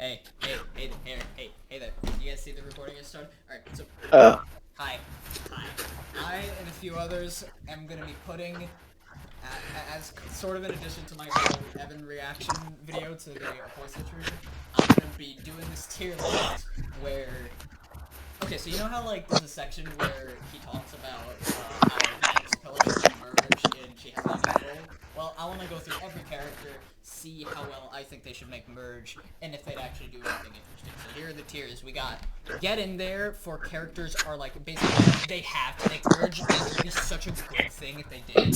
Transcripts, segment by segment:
Hey there. You guys see the recording is started? Alright, so, Uh, hi. Hi. I and a few others am gonna be putting, as sort of in addition to my whole Evan reaction video to the voice situation, I'm gonna be doing this tier list where okay, so you know how like there's a section where he talks about how he thinks Pillar should make merge and she has a unique role? Well, I want to go through every character, see how well I think they should make merge, and if they'd actually do anything interesting. So here are the tiers. We got get in there for characters are like basically they have to make merge, and it would be such a good thing if they did.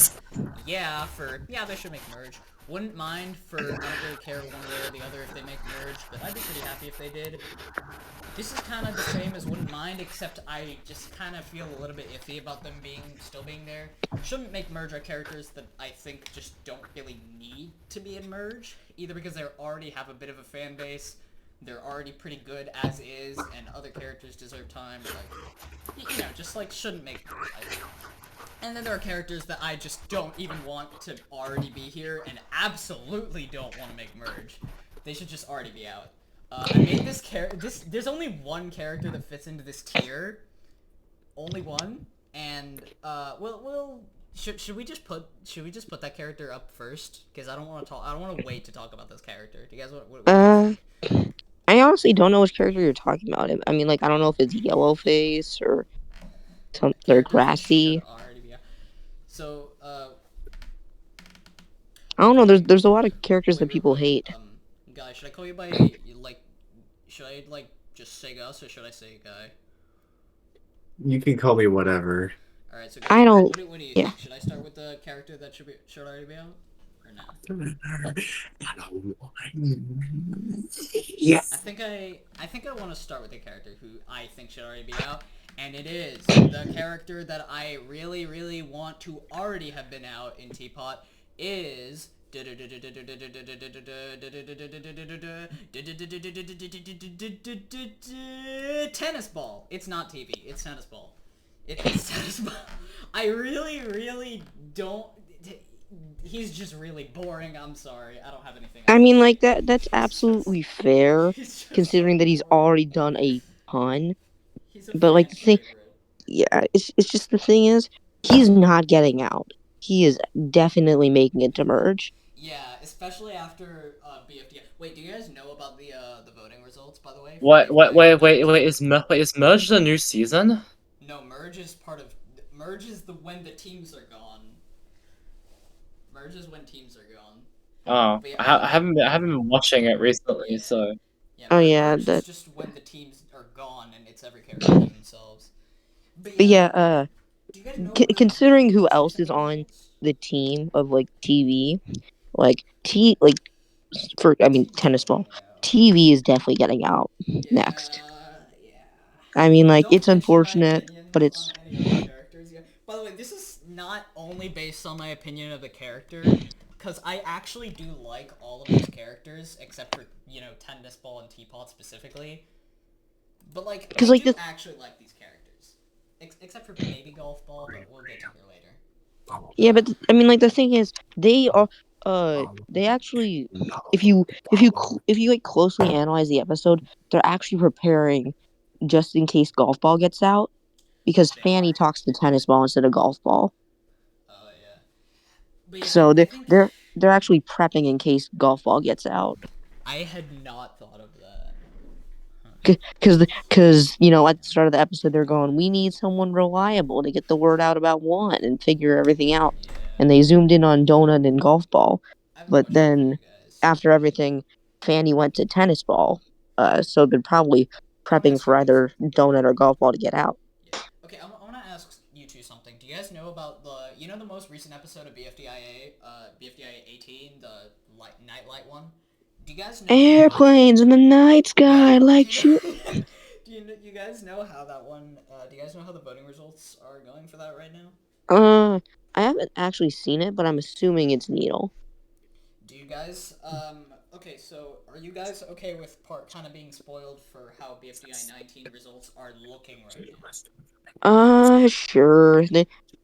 Yeah, for yeah, they should make merge. Wouldn't mind for I don't really care one way or the other if they make merge, but I'd be pretty happy if they did. This is kind of the same as wouldn't mind, except I just kind of feel a little bit iffy about them still being there. Shouldn't make merge our characters that I think just don't really need to be in merge, either because they already have a bit of a fan base, they're already pretty good as is, and other characters deserve time. Like, just like shouldn't make merge, I think. And then there are characters that I just don't even want to already be here, and absolutely don't want to make merge. They should just already be out. I made this character. There's only one character that fits into this tier, only one, and we'll should we just put that character up first? Because I don't want to talk. I don't want to wait to talk about this character. Do you guys what do you guys uh, think? I honestly don't know which character you're talking about. I mean, like, I don't know if it's yellow face or some they're Characters that should grassy. already be out. So I don't know. okay. There's a lot of characters Wait, that real people quick. hate. Guy, should I call you by like? Should I like just say Gus or should I say Guy? You can call me whatever. All right, so guys, I don't. what do you Yeah. think? Should I start with the character that should already be out, or no? Yes. I think I want to start with a character who I think should already be out, and it is the character that I really want to already have been out in Teapot is tennis ball. It's not TV. It's tennis ball. It's tennis ball. I really don't. He's just really boring. I'm sorry. I don't have anything I else to mean, say. like that's He's just absolutely fair, he's just so considering that he's boring. already done a ton. He's a But like fan the thing, favorite. yeah, it's just the thing is he's not getting out. He is definitely making it to merge. Yeah, especially after BFD. Wait, do you guys know about the voting results by the way for What? What? BFDI Wait, wait, 19? wait. Is Merge the new season? No, merge is part of merge is the when the teams are gone. Merge is when teams are gone. Oh, But yeah, I haven't been watching it recently, yeah, so yeah. Oh yeah, Merge is that. just when the teams are gone and it's every character being themselves. But But yeah, yeah, do you guys know the considering who most else recent is voting on results? the team of like TV, like for I mean tennis TV ball, getting out. TV is definitely getting out next. Yeah. I mean, like Don't it's mention my unfortunate, but opinions on it's any other characters yet. By the way, this is not only based on my opinion of the character, because I actually do like all of these characters, except for, Tennis Ball and Teapot specifically. But, like, because I like do the actually like these characters. Except for maybe Golf Ball, but we'll get to her later. yeah, but I mean like the thing is they actually if you like closely analyze the episode, they're actually preparing just in case golf ball gets out because They Fanny are. talks to tennis ball instead of golf ball. Oh, yeah. But yeah, So I think they're actually prepping in case golf ball gets out. I had not thought of that. Huh. Because you know at the start of the episode they're going, we need someone reliable to get the word out about one and figure everything out, Yeah. and they zoomed in on donut and golf ball, I have a but question for you then guys. after everything, Fanny went to tennis ball, so they're probably I want to prepping ask you for guys either donut or golf ball to get out. Yeah. Okay, I want to ask you two something. Do you guys know about the most recent episode of BFDIA 18, the nightlight one? Do you guys know how? Airplanes in the night Yeah. sky, Do you like know? you. You guys know how that one? Do you guys know how the voting results are going for that right now? I haven't actually seen it, but I'm assuming it's Needle. Do you guys? Okay, so are you guys okay with part kind of being spoiled for how BFDI 19 results are looking right now? Sure.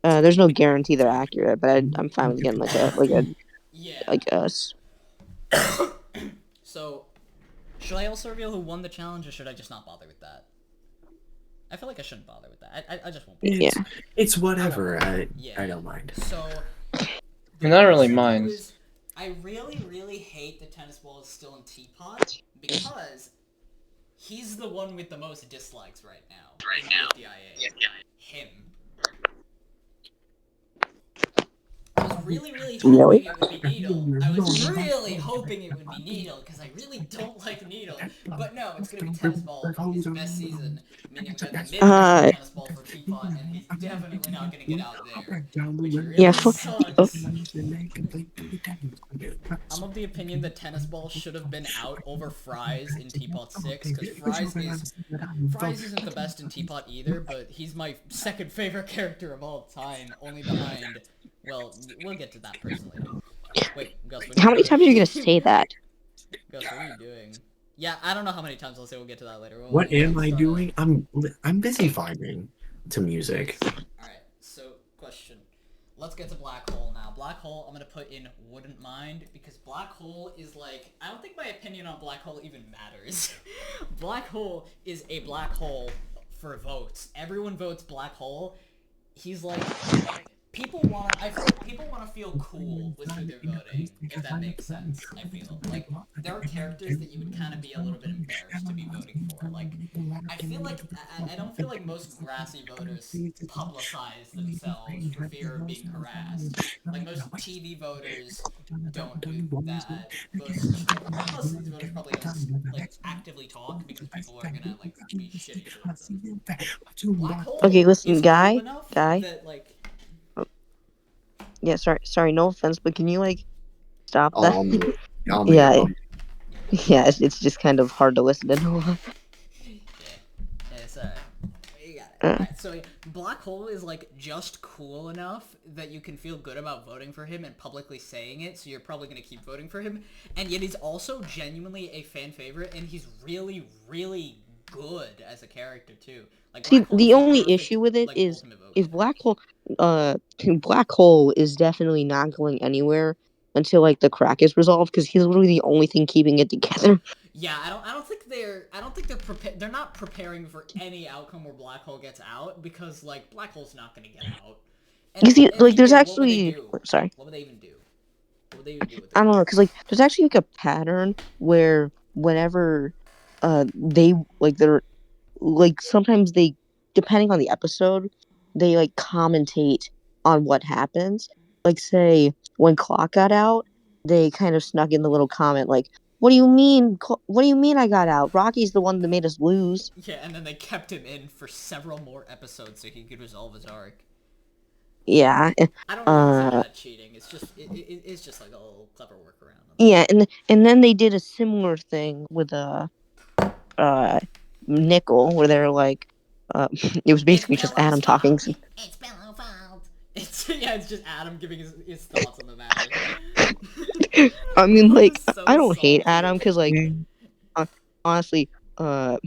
There's no guarantee they're accurate, but I'm fine with getting Yeah. like a Yeah. like us. So Should I also reveal who won the challenge, or should I just not bother with that? I feel like I shouldn't bother with that. I just won't. Yeah. It's whatever. Yeah. I don't mind. So, I don't really person who mind. I really, really hate the tennis ball is still in Teapot because he's the one with the most dislikes right now in the DIA. Him. I was really, really hoping Really? it would be Needle. I was really hoping it would be Needle because I really don't like Needle. But no, it's gonna be Tennis Ball, his best season, meaning that the mid Uh, Tennis Ball for Teapot, and he's definitely not gonna get out there, which really Yeah, sucks. I'm of the opinion that Tennis Ball should have been out over Fries in Teapot 6 because Fries isn't the best in Teapot either, but he's my second favorite character of all time, only behind. Well, we'll get to that person later. Wait, Gus, what are you how many doing? times are you gonna say that? Gus, what are you doing? Yeah, I don't know how many times I'll say we'll get to that later. What We'll am I start doing? I'm busy vibing to music. Alright, so question. Let's get to Black Hole now. Black Hole, I'm gonna put in Wouldn't Mind because Black Hole is like, I don't think my opinion on Black Hole even matters. Black Hole is a black hole for votes. Everyone votes Black Hole. He's like, I feel like people want to feel cool with who they're voting, if that makes sense. I feel like there are characters that you would kind of be a little bit embarrassed to be voting for. Like, I feel like I don't feel like most grassy voters publicize themselves for fear of being harassed. Like most TV voters don't do that. Most of these voters probably don't like actively talk because people are gonna like be shitty towards them. Black Hole Okay, listen, is guy, cool enough guy. that like. Yeah, sorry, no offense, but can you like stop that? I'll mute Yeah, up. yeah, it's just kind of hard to listen to. Yeah, it's alright. You got it. Alright, so Black Hole is like just cool enough that you can feel good about voting for him and publicly saying it, so you're probably gonna keep voting for him. And yet he's also genuinely a fan favorite, and he's really, really good as a character too. Like See, Black Hole the is only perfect, issue with it like, is ultimate vote if candidate. Black Hole is definitely not going anywhere until like the crack is resolved because he's literally the only thing keeping it together. Yeah, I don't think they're not preparing for any outcome where Black Hole gets out because like Black Hole's not gonna get out. And You see, if like he there's did, what would they actually, do? sorry, What would they even do? What would they even do with I don't it? know, because like there's actually like a pattern where whenever they like they're like sometimes they, depending on the episode, they like commentate on what happens. Like say when Clock got out, they kind of snuck in the little comment like, "What do you mean? What do you mean I got out? Rocky's the one that made us lose." Yeah, and then they kept him in for several more episodes so he could resolve his arc. Yeah. I don't really consider that cheating. It's just like a little clever workaround. Yeah, and then they did a similar thing with Nickel where they're like it was basically just Adam talking. It's Bello's fault. It's just Adam giving his thoughts on the matter. I mean, That like, was so I don't hate salty. Adam because, like, honestly, I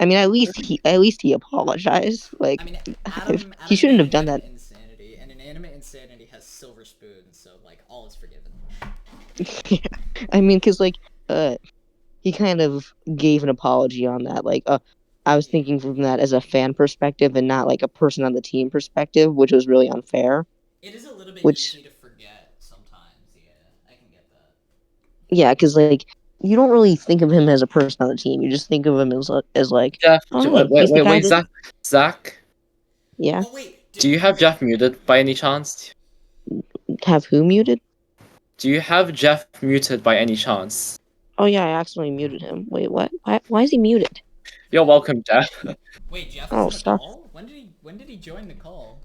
mean, at least he apologized. Like, I mean, he Adam shouldn't did have done that. Animate Insanity, and Inanimate Insanity has silver spoons, so like all is forgiven. Yeah. I mean, because like, he kind of gave an apology on that. Like, I was thinking from that as a fan perspective and not like a person on the team perspective, which was really unfair. It is a little bit Which, easy to forget sometimes. Yeah, I can get that. yeah, because like, you don't really think of him as a person on the team. You just think of him as like, Jeff, oh, hey, he's the guy that, Zach, yeah. Oh wait, do you have Jeff muted by any chance? Have who muted? Do you have Jeff muted by any chance? Oh yeah, I accidentally muted him. Wait, what? Why is he muted? You're welcome, Jeff. Wait, Jeff Oh, is in the stop. call? When did he join the call?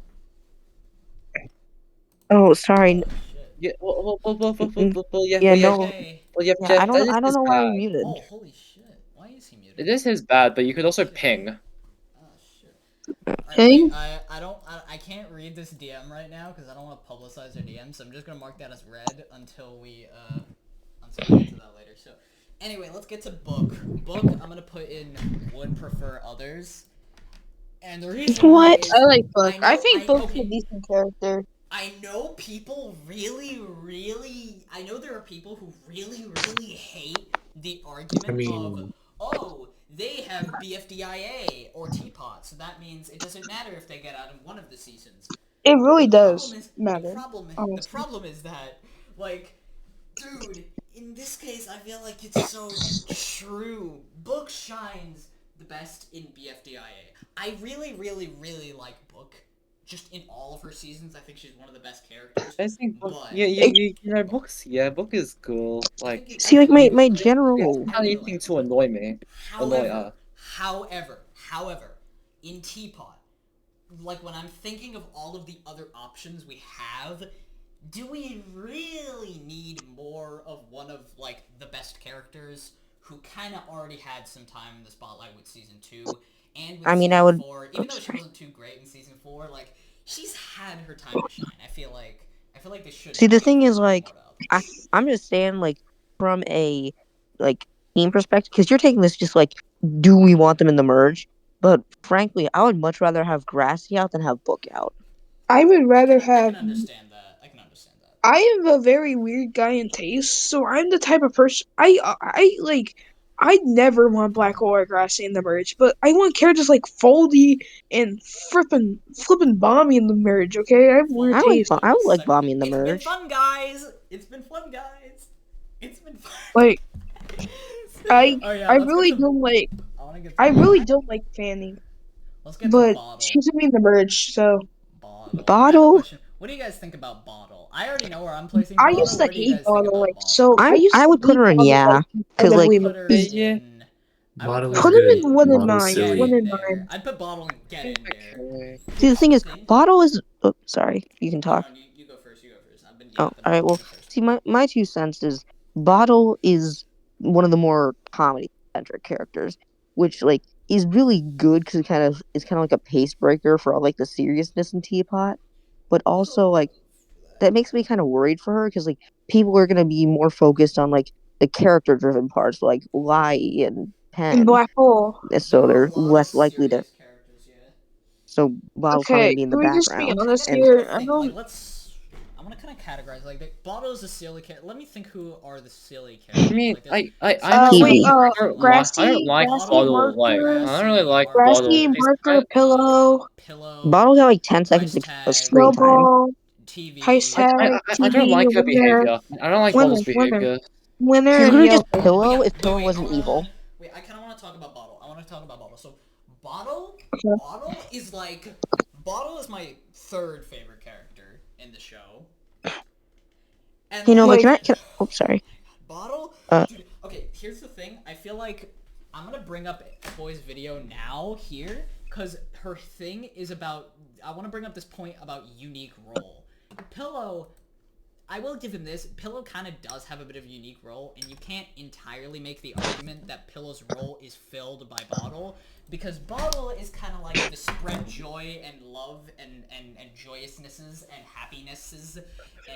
Oh, sorry. Oh shit. Yeah, Yeah, no. Okay. yeah, Yeah, Jeff, I that is don't his know why he bad. muted. Oh holy shit. Why is he muted? It is his bad, but you could also ping. Oh shit. Alright, Okay. wait, I can't read this DM right now because I don't want to publicize their DM, so I'm just gonna mark that as read until we get to that later. So anyway, let's get to book. Book, I'm gonna put in would prefer others. And the reason why What? is I like Book. I know- think Book's okay. a decent character. I know people really, really. I know there are people who really, really hate the argument I of, mean, oh, they have BFDIA or TPOT, so that means it doesn't matter if they get out in one of the seasons. It really The problem does is matter. the Honestly. problem is that, like, dude, in this case, I feel like it's so true. Book shines the best in BFDIA. I really, really, really like Book. Just in all of her seasons, I think she's one of the best characters. I think book, But books. Yeah, book is cool. Like, See, like I my really, general. not really anything like to annoy me. Annoy However, however, in Teapot, like when I'm thinking of all of the other options we have, do we really need more of one of like the best characters who kind of already had some time in the spotlight with season 2 and with I mean, I season would. 4, even Oops, though she sorry. wasn't too great in season 4, like she's had her time to shine. I feel like they should See, the give thing her is, more like, Valkyries. I'm just saying, like, from a like team perspective, because you're taking this just like, do we want them in the merge? But frankly, I would much rather have Grassy out than have Book out. I would rather I have. can understand that. I can understand that. I am a very weird guy in taste, so I'm the type of person I like. I'd never want Black or Grassy in the merge, but I want characters like Foldy and flippin' Bomby in the merge. Okay, I have weird taste. I would like Second, Bomby in the it's been merge. fun, guys. It's been fun, guys. It's been fun. Like Oh yeah, I let's get really to. don't like I want to get to. I really don't like Fanny, Let's get to but Bottle. she's gonna be in the merge, so Bottle. I have a Bottle. question. What do you guys think about Bottle? I already know where I'm placing I Bottle. used to Where do you hate guys think Bottle. about Like Bottle? so, I used I to would put hate her in Bottle like cause I like would incredibly put her much. Yeah. in. I would Bottle put is Put her him good. in in. one and Bottle's nine. Get silly. One in and there. nine. I'd put Bottle and Get in there. Okay. see the thing is Honestly, Bottle is. Oh, sorry, you can no, talk. no, you go first. You go first. I've been Oh, yapping. all right. You Well, go first. see, my 2 cents is Bottle is one of the more comedy centric characters, which like is really good because it kind of is kind of like a pace breaker for all like the seriousness in Teapot, but A little also like for that, that makes yeah. me kind of worried for her because like people are gonna be more focused on like the character driven parts like Lai and And Pen, Black Hole. and There so are a they're lot of less likely to. serious characters, yeah. So Bottle's probably Okay, gonna be in the can we just be background, I honest gotta, and I gotta here? I think. Like, don't. let's. I want to kind of categorize. Like, Bottle is a silly character. Let me think. Who are the silly I characters? mean, Like, there's I'm not Wait. Kiwi. like I don't like Grassy, Bottle, Bottle. Like Marker, I don't really Grassy, like Bottle. Grassy, Marker, She's Marker, kind Pillow, Pillow, Bottle got like 10 seconds Ice of Tag, screen time. Snowball, Heist TV. Tag, I don't TV, like her Winner, behavior. I don't like Winner, Bottle's Winner, behavior. Winner, She's and literally just Yellow. But Pillow yeah, if Pillow wait. wasn't evil. Wait. I kind of want to talk about Bottle. I want to talk about Bottle. So, Bottle, Okay. Bottle is my third favorite character in the show. And You know, but Wait. oh, sorry. Bottle? Uh, Dude, okay, here's the thing. I feel like I'm gonna bring up Boy's video now here, because her thing is about. I want to bring up this point about unique role. Pillow, I will give him this. Pillow kind of does have a bit of a unique role, and you can't entirely make the argument that Pillow's role is filled by Bottle, because Bottle is kind of like the spread joy and love and joyousnesses and happinesses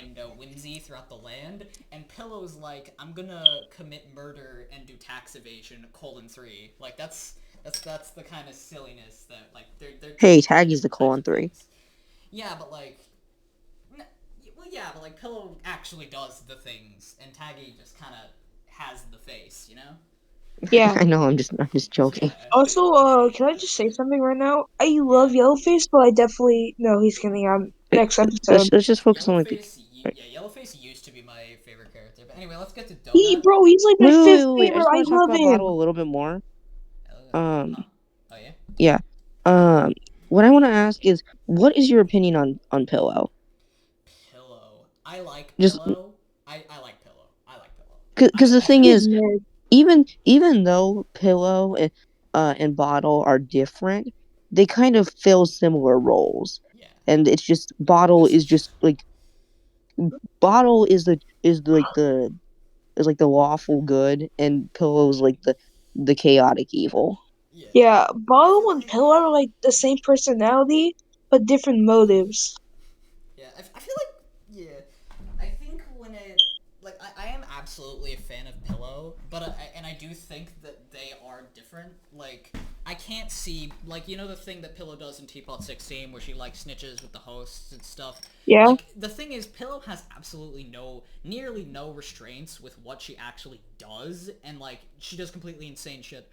and whimsy throughout the land, and Pillow's like, I'm gonna commit murder and do tax evasion, :3. Like, that's the kind of silliness that, like, they're Hey, two very Taggy's the different types of :3. things. Yeah, but like, well, yeah, but like Pillow actually does the things, and Taggy just kind of has the face, you know? Yeah. I know. I'm just joking. Yeah. Also, can I just say something right now? I Yeah. love Yellowface, but I definitely no, he's getting on next episode. Let's just focus on like the. Yellowface used to be my favorite character. But anyway, let's get to He, Donut. bro, he's like my fifth Wait. I favorite. just I want to talk love about him. Bottle a little bit more. Um, Huh. Oh yeah. yeah. What I want to ask is, what is your opinion on Pillow? Pillow. I like Just Pillow. I like Pillow. I like Pillow. because the I thing think. He's is, mid. even though Pillow and Bottle are different, they kind of fill similar roles, Yeah. and it's just Bottle This is is just true. like Bottle is like the lawful good, and Pillow's like the chaotic evil. Yeah. Yeah, I Bottle feel and like. Pillow are like the same personality, but different motives. Yeah. I feel like. Yeah. I think when it. Like, I am absolutely a fan of Pillow, but and I do think that they are different. Like, I can't see, like, you know the thing that Pillow does in TPOT 16 where she, like, snitches with the hosts and stuff? Yeah. Like, the thing is, Pillow has absolutely nearly no restraints with what she actually does, and, like, she does completely insane shit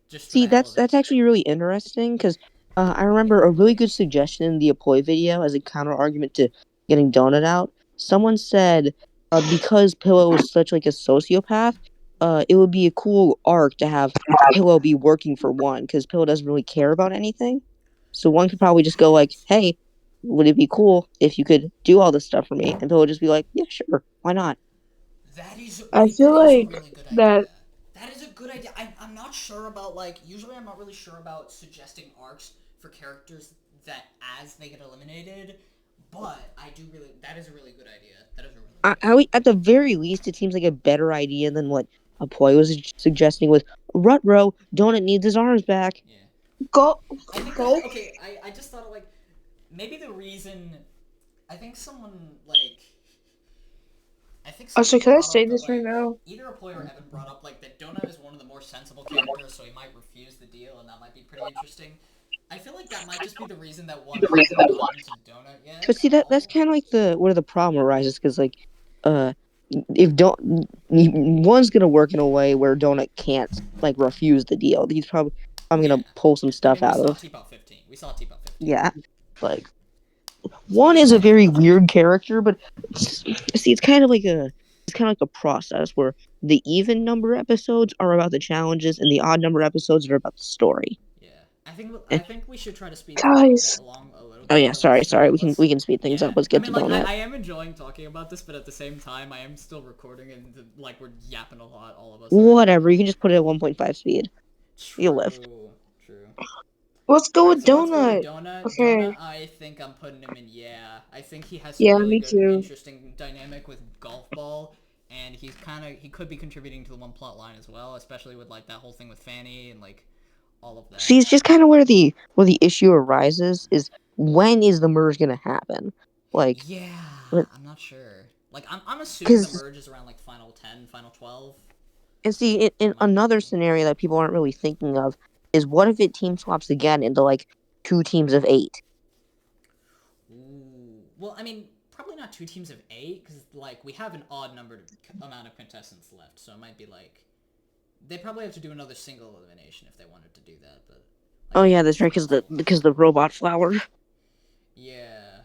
just for See, the hell of it. that's actually really interesting because I remember a really good suggestion in the Aploy video as a counter argument to getting Donut out. Someone said because Pillow is such like a sociopath, it would be a cool arc to have Pillow be working for one because Pillow doesn't really care about anything. So one could probably just go like, "Hey, would it be cool if you could do all this stuff for me?" And Pillow would just be like, "Yeah, sure, why not?" That is I wait, feel that is a like really good idea. that. That is a good idea. I'm not sure about like usually I'm not really sure about suggesting arcs for characters that as they get eliminated, but I do really that is a really good idea. That is a really good idea. At the very least, it seems like a better idea than what Apoy was suggesting with Rutro. Donut needs his arms back. Yeah. Go, I think go. that okay, I just thought of like maybe the reason I think someone like I think So someone can I brought say up that this right like now? either a Ploy or Evan brought up like that Donut is one of the more sensible characters, so he might refuse the deal, and that might be pretty interesting. I feel like that might just be the reason that one hasn't gotten to Donut yet But see at that's all. kind of like the where the problem arises because like uh if don't one's gonna work in a way where Donut can't like refuse the deal. He's probably I'm Yeah, gonna pull some I stuff mean we out saw of T-Pop 15. We saw T-Pop 15. yeah like one Speaking is of a very which, weird character, but see, it's kind of like a process where the even number episodes are about the challenges, and the odd number episodes are about the story. yeah, I Eh, think we should try to speed things Guys, along a little oh bit. yeah, So let's sorry. let's We can speed things yeah. up. Let's I get to mean like donut. I am enjoying talking about this, but at the same time I am still recording and like we're yapping a lot, all of us are. Whatever. You can just put it at 1.5 speed. You'll live. True, true. let's go All right, with so let's go with Donut. Donut. Okay. Donut, I think I'm putting him in. Yeah, I think he has some Yeah, really me good, too. interesting dynamic with golf ball, and he could be contributing to the one plot line as well, especially with like that whole thing with Fanny and like all of that. See, it's just kind of where the issue arises is when is the merge gonna happen? Like, Yeah, I'm not sure. Like I'm assuming the because merge is around like final 10, final 12. and see, in In my another opinion. scenario that people aren't really thinking of is what if it team swaps again into like two teams of eight? Ooh. Well, I mean, probably not two teams of eight because like we have an odd numbered amount of contestants left, so it might be like they probably have to do another single elimination if they wanted to do that, but Oh like yeah, that's right. for example. Because the robot flower. Yeah.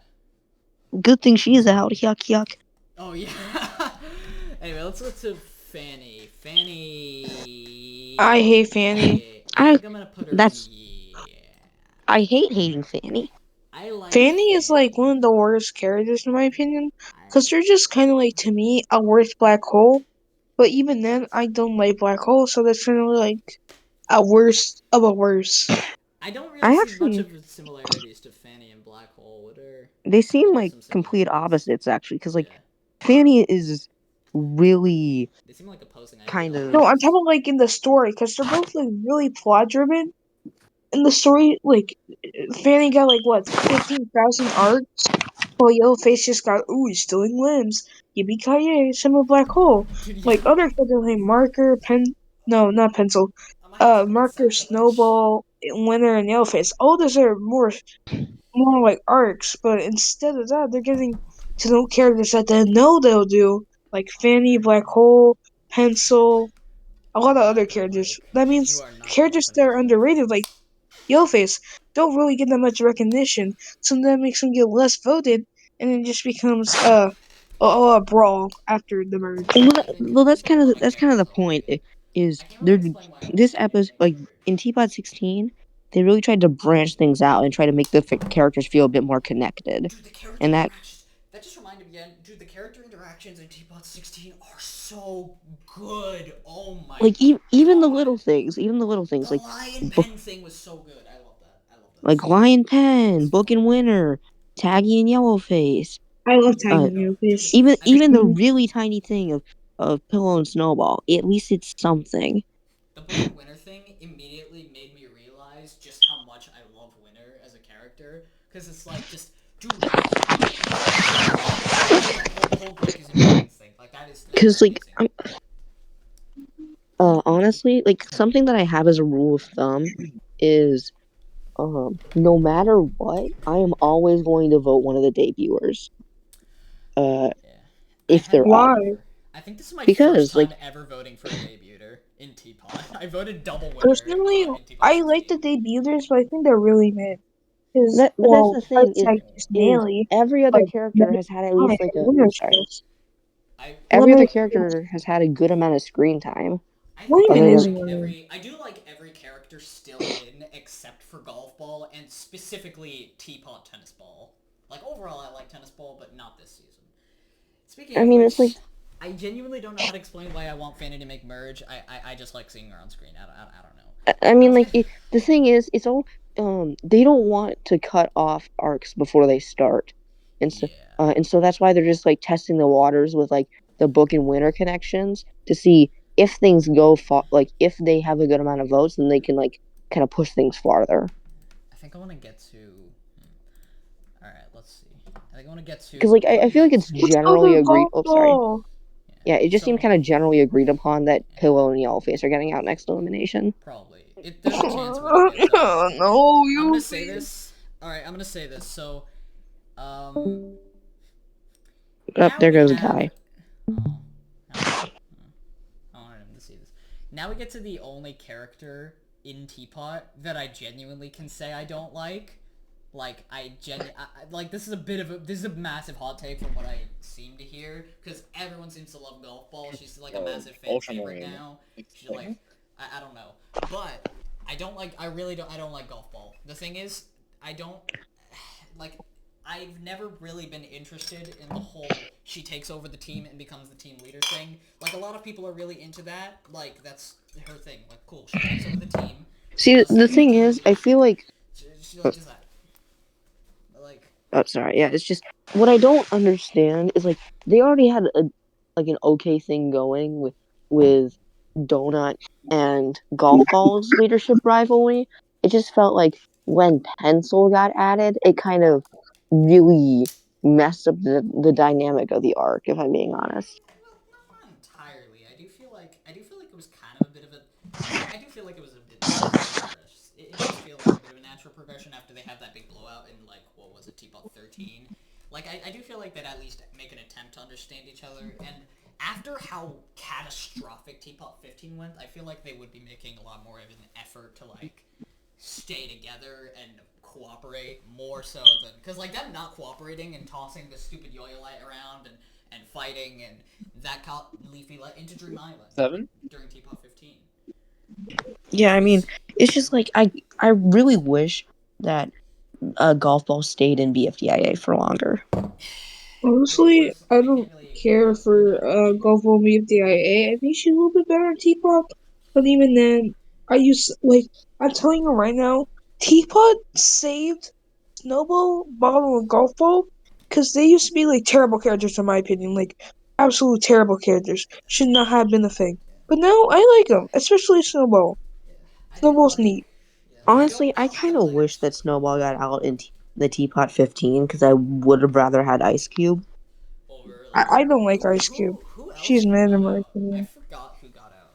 Good thing she's out. Yuck yuck. Oh yeah. Anyway, let's go to Fanny. I Fanny. hate Fanny. I I think I'm gonna put her in that's yeah. I hate hating Fanny. I like Fanny is like one of Fanny. the worst characters in my opinion, I because they're just kind of like to me a worse black hole. But even then, I don't like black holes, so that's kind of like a worst of a worse. I don't really I see much actually of similarities to Fanny and Black Hole. What are they or seem do you have like some complete similarities? opposites actually. Because like Yeah. Fanny is really They seem like opposing kind No, of I'm ideologies. talking like in the story, because they're both like really plot driven. In the story, like Fanny got like what 15,000 arcs, while Yellowface just got he's stealing limbs. Yippee ki yay! Some of black hole. Dude, yeah. Like other kids are like marker, pen. No, not pencil. I might have to read Marker, sacrilege. snowball, winter, and Yellowface. All those are more like arcs, but instead of that, they're getting to know characters that they know they'll do, like Fanny, Black Hole, Pencil, a lot I'm of not other gonna characters. like That you means are not characters welcome that are into my underrated, like feelings. Yellowface, don't really get that much recognition, so that makes them get less voted, and it just becomes a brawl after the merge. I think like a lot of that's kind of the characters point. already. Is I can't there really explain why I this won't like episode anything like ever. in Teapot 16 they really tried to branch things out and try to make the characters feel a bit more connected, Dude, the character and that interactions. That just reminded me again. Dude, the character interactions in Teapot 16 are so good. Oh my even god. the little things The like lion pen thing was so good. I love that. I love that like so much. Lion That Pen, was Book and funny. Winner, Taggy and Yellowface. I love Yeah, Uh, tagging no, dude. Yellowface. I mean, even the Mhm. really tiny thing of Pillow and Snowball. At least it's something. the book and Winter thing immediately made me realize just how much I love Winter as a character. Because it's like, just, dude, like, the whole Greg is in Dragons thing. Like, Like that is Because like amazing. honestly, like something that I have as a rule of thumb is no matter what, I am always going to vote one of the debuters. Yeah. I If had they're up. Why? I think this is my first Because time like ever voting for a debuter in Teapot. I voted double winner Personally, in Teapot I like 16. the debuters, but I think they're really mid. Because, but that's well, the thing besides like just is Nelly, every other like character has had at fine, least like a winners sorry. list. I Every Lemon, other character has had a good amount of screen time. not think even Other I than is like winner. every I do like every character still in except for golf ball and specifically Teapot tennis ball. Like overall I like tennis ball, but not this season. Speaking I of mean it's like which, I genuinely don't know how to explain why I want Fanny to make merge. I just like seeing her on screen. I don't know. I I mean was like gonna, the thing is it's all they don't want to cut off arcs before they start. yeah. And so that's why they're just like testing the waters with like the book and winter connections to see if things go like if they have a good amount of votes then they can like kind of push things farther. I think I want to get to. All right, let's see. I think I want to get Because to. like I want I to feel like get it's to. Let's go generally to agreed. golf Oh, sorry. ball. Yeah, it just seemed So kind of generally agreed upon that yeah, Pillow and Yellowface are getting out next elimination. probably. There's a chance winner gets out. No, I'm gonna you say please. this. All right, I'm gonna say this. So, um, Up now there we goes have. Guy. Oh, I wanted him to see this. Now we get to the only character in Teapot that I genuinely can say I don't like. Like like this is a bit of this is a massive hot take from what I seem to hear because everyone seems to love golf ball. She's like a massive fan favorite now. She's like I don't know, but I really don't I don't like golf ball. The thing is I don't like I've never really been interested in the whole she takes over the team and becomes the team leader thing. Like a lot of people are really into that. Like that's her thing. Like cool, she takes over the team. She See, does the things like thing team is, I leadership. feel like She like does that. Like oh sorry, yeah, it's just what I don't understand is like they already had a like an okay thing going with Donut and Golf Ball's leadership rivalry. It just felt like when Pencil got added, it kind of really messed up the dynamic of the arc, if I'm being honest. well, not entirely. I do feel like it was kind of a bit of a. I do feel like it was a bit natural progression. It does feel like a bit of a natural progression after they had that big blowout in like what was it, Teapot 13. Like I do feel like they'd at least make an attempt to understand each other. And after how catastrophic Teapot 15 went, I feel like they would be making a lot more of an effort to like stay together and cooperate more so than because like them not cooperating and tossing the stupid yo-yo light around and fighting and that caught Leafy into Dream Island 7? during Teapot 15. Yeah, I It mean, was it's just like I really wish that Golf Ball stayed in BFDIA for longer. Honestly, I I don't can't really care say for that. Golf Ball DIA. I think she's a little bit better than Teapot. But even then, I'm telling you right now, Teapot saved Snowball, Bottle, and Golf Ball because they used to be like terrible characters in my opinion, like absolute terrible characters. Should not have been a thing. But now I like them, especially Snowball. Yeah. I didn't Snowball's like. neat. Yeah, Honestly, I I don't think I kind was of like a. wish that Snowball got out in the Teapot 15 because I would have rather had Ice Cube. Oh really? I don't like Ice Cube. Who else She's mid in got my out? I opinion. forgot who got out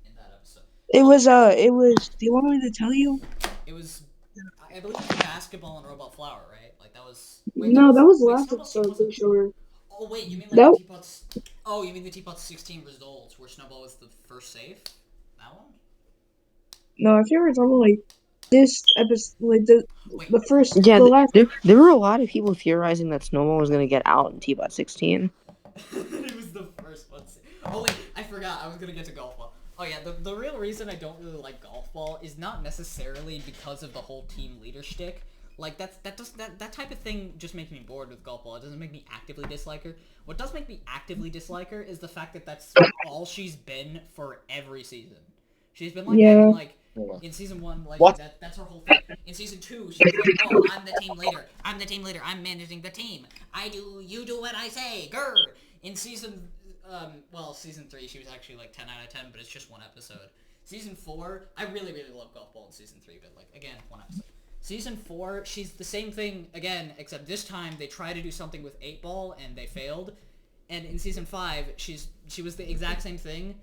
in that episode. Oh, It was. Do you want me to tell you? it was. I believe it was basketball and robot flower, right? Like that was. Wait, that No, was. that was the Wait, last Snowball's team episode, wasn't. pretty sure. Oh wait, you mean like the That Teapot's? Oh, you mean the Teapot's 16 results where Snowball was the first save? That one? no, I feel like talking like this episode, like Wait, the first, Yeah, the last. there were a lot of people theorizing that Snowball was going to get out in Teapot 16. it was the first one. Oh wait, I forgot. I was gonna get to golf ball. Oh yeah, the real reason I don't really like golf ball is not necessarily because of the whole team leader shtick. Like that type of thing just makes me bored with golf ball. It doesn't make me actively dislike her. What does make me actively dislike her is the fact that that's all she's been for every season. She's been like that in Yeah, like in season 1, like What? that's her whole thing. In season 2, she was like, "Oh, I'm the team leader. I'm the team leader. I'm managing the team. You do what I say." Grr. In season season 3, she was actually like 10 out of 10, but it's just one episode. Season 4, I really love golf ball in season 3, but like again, one episode. Season 4, she's the same thing again, except this time they try to do something with 8 ball and they failed. And in season 5, she was the exact same thing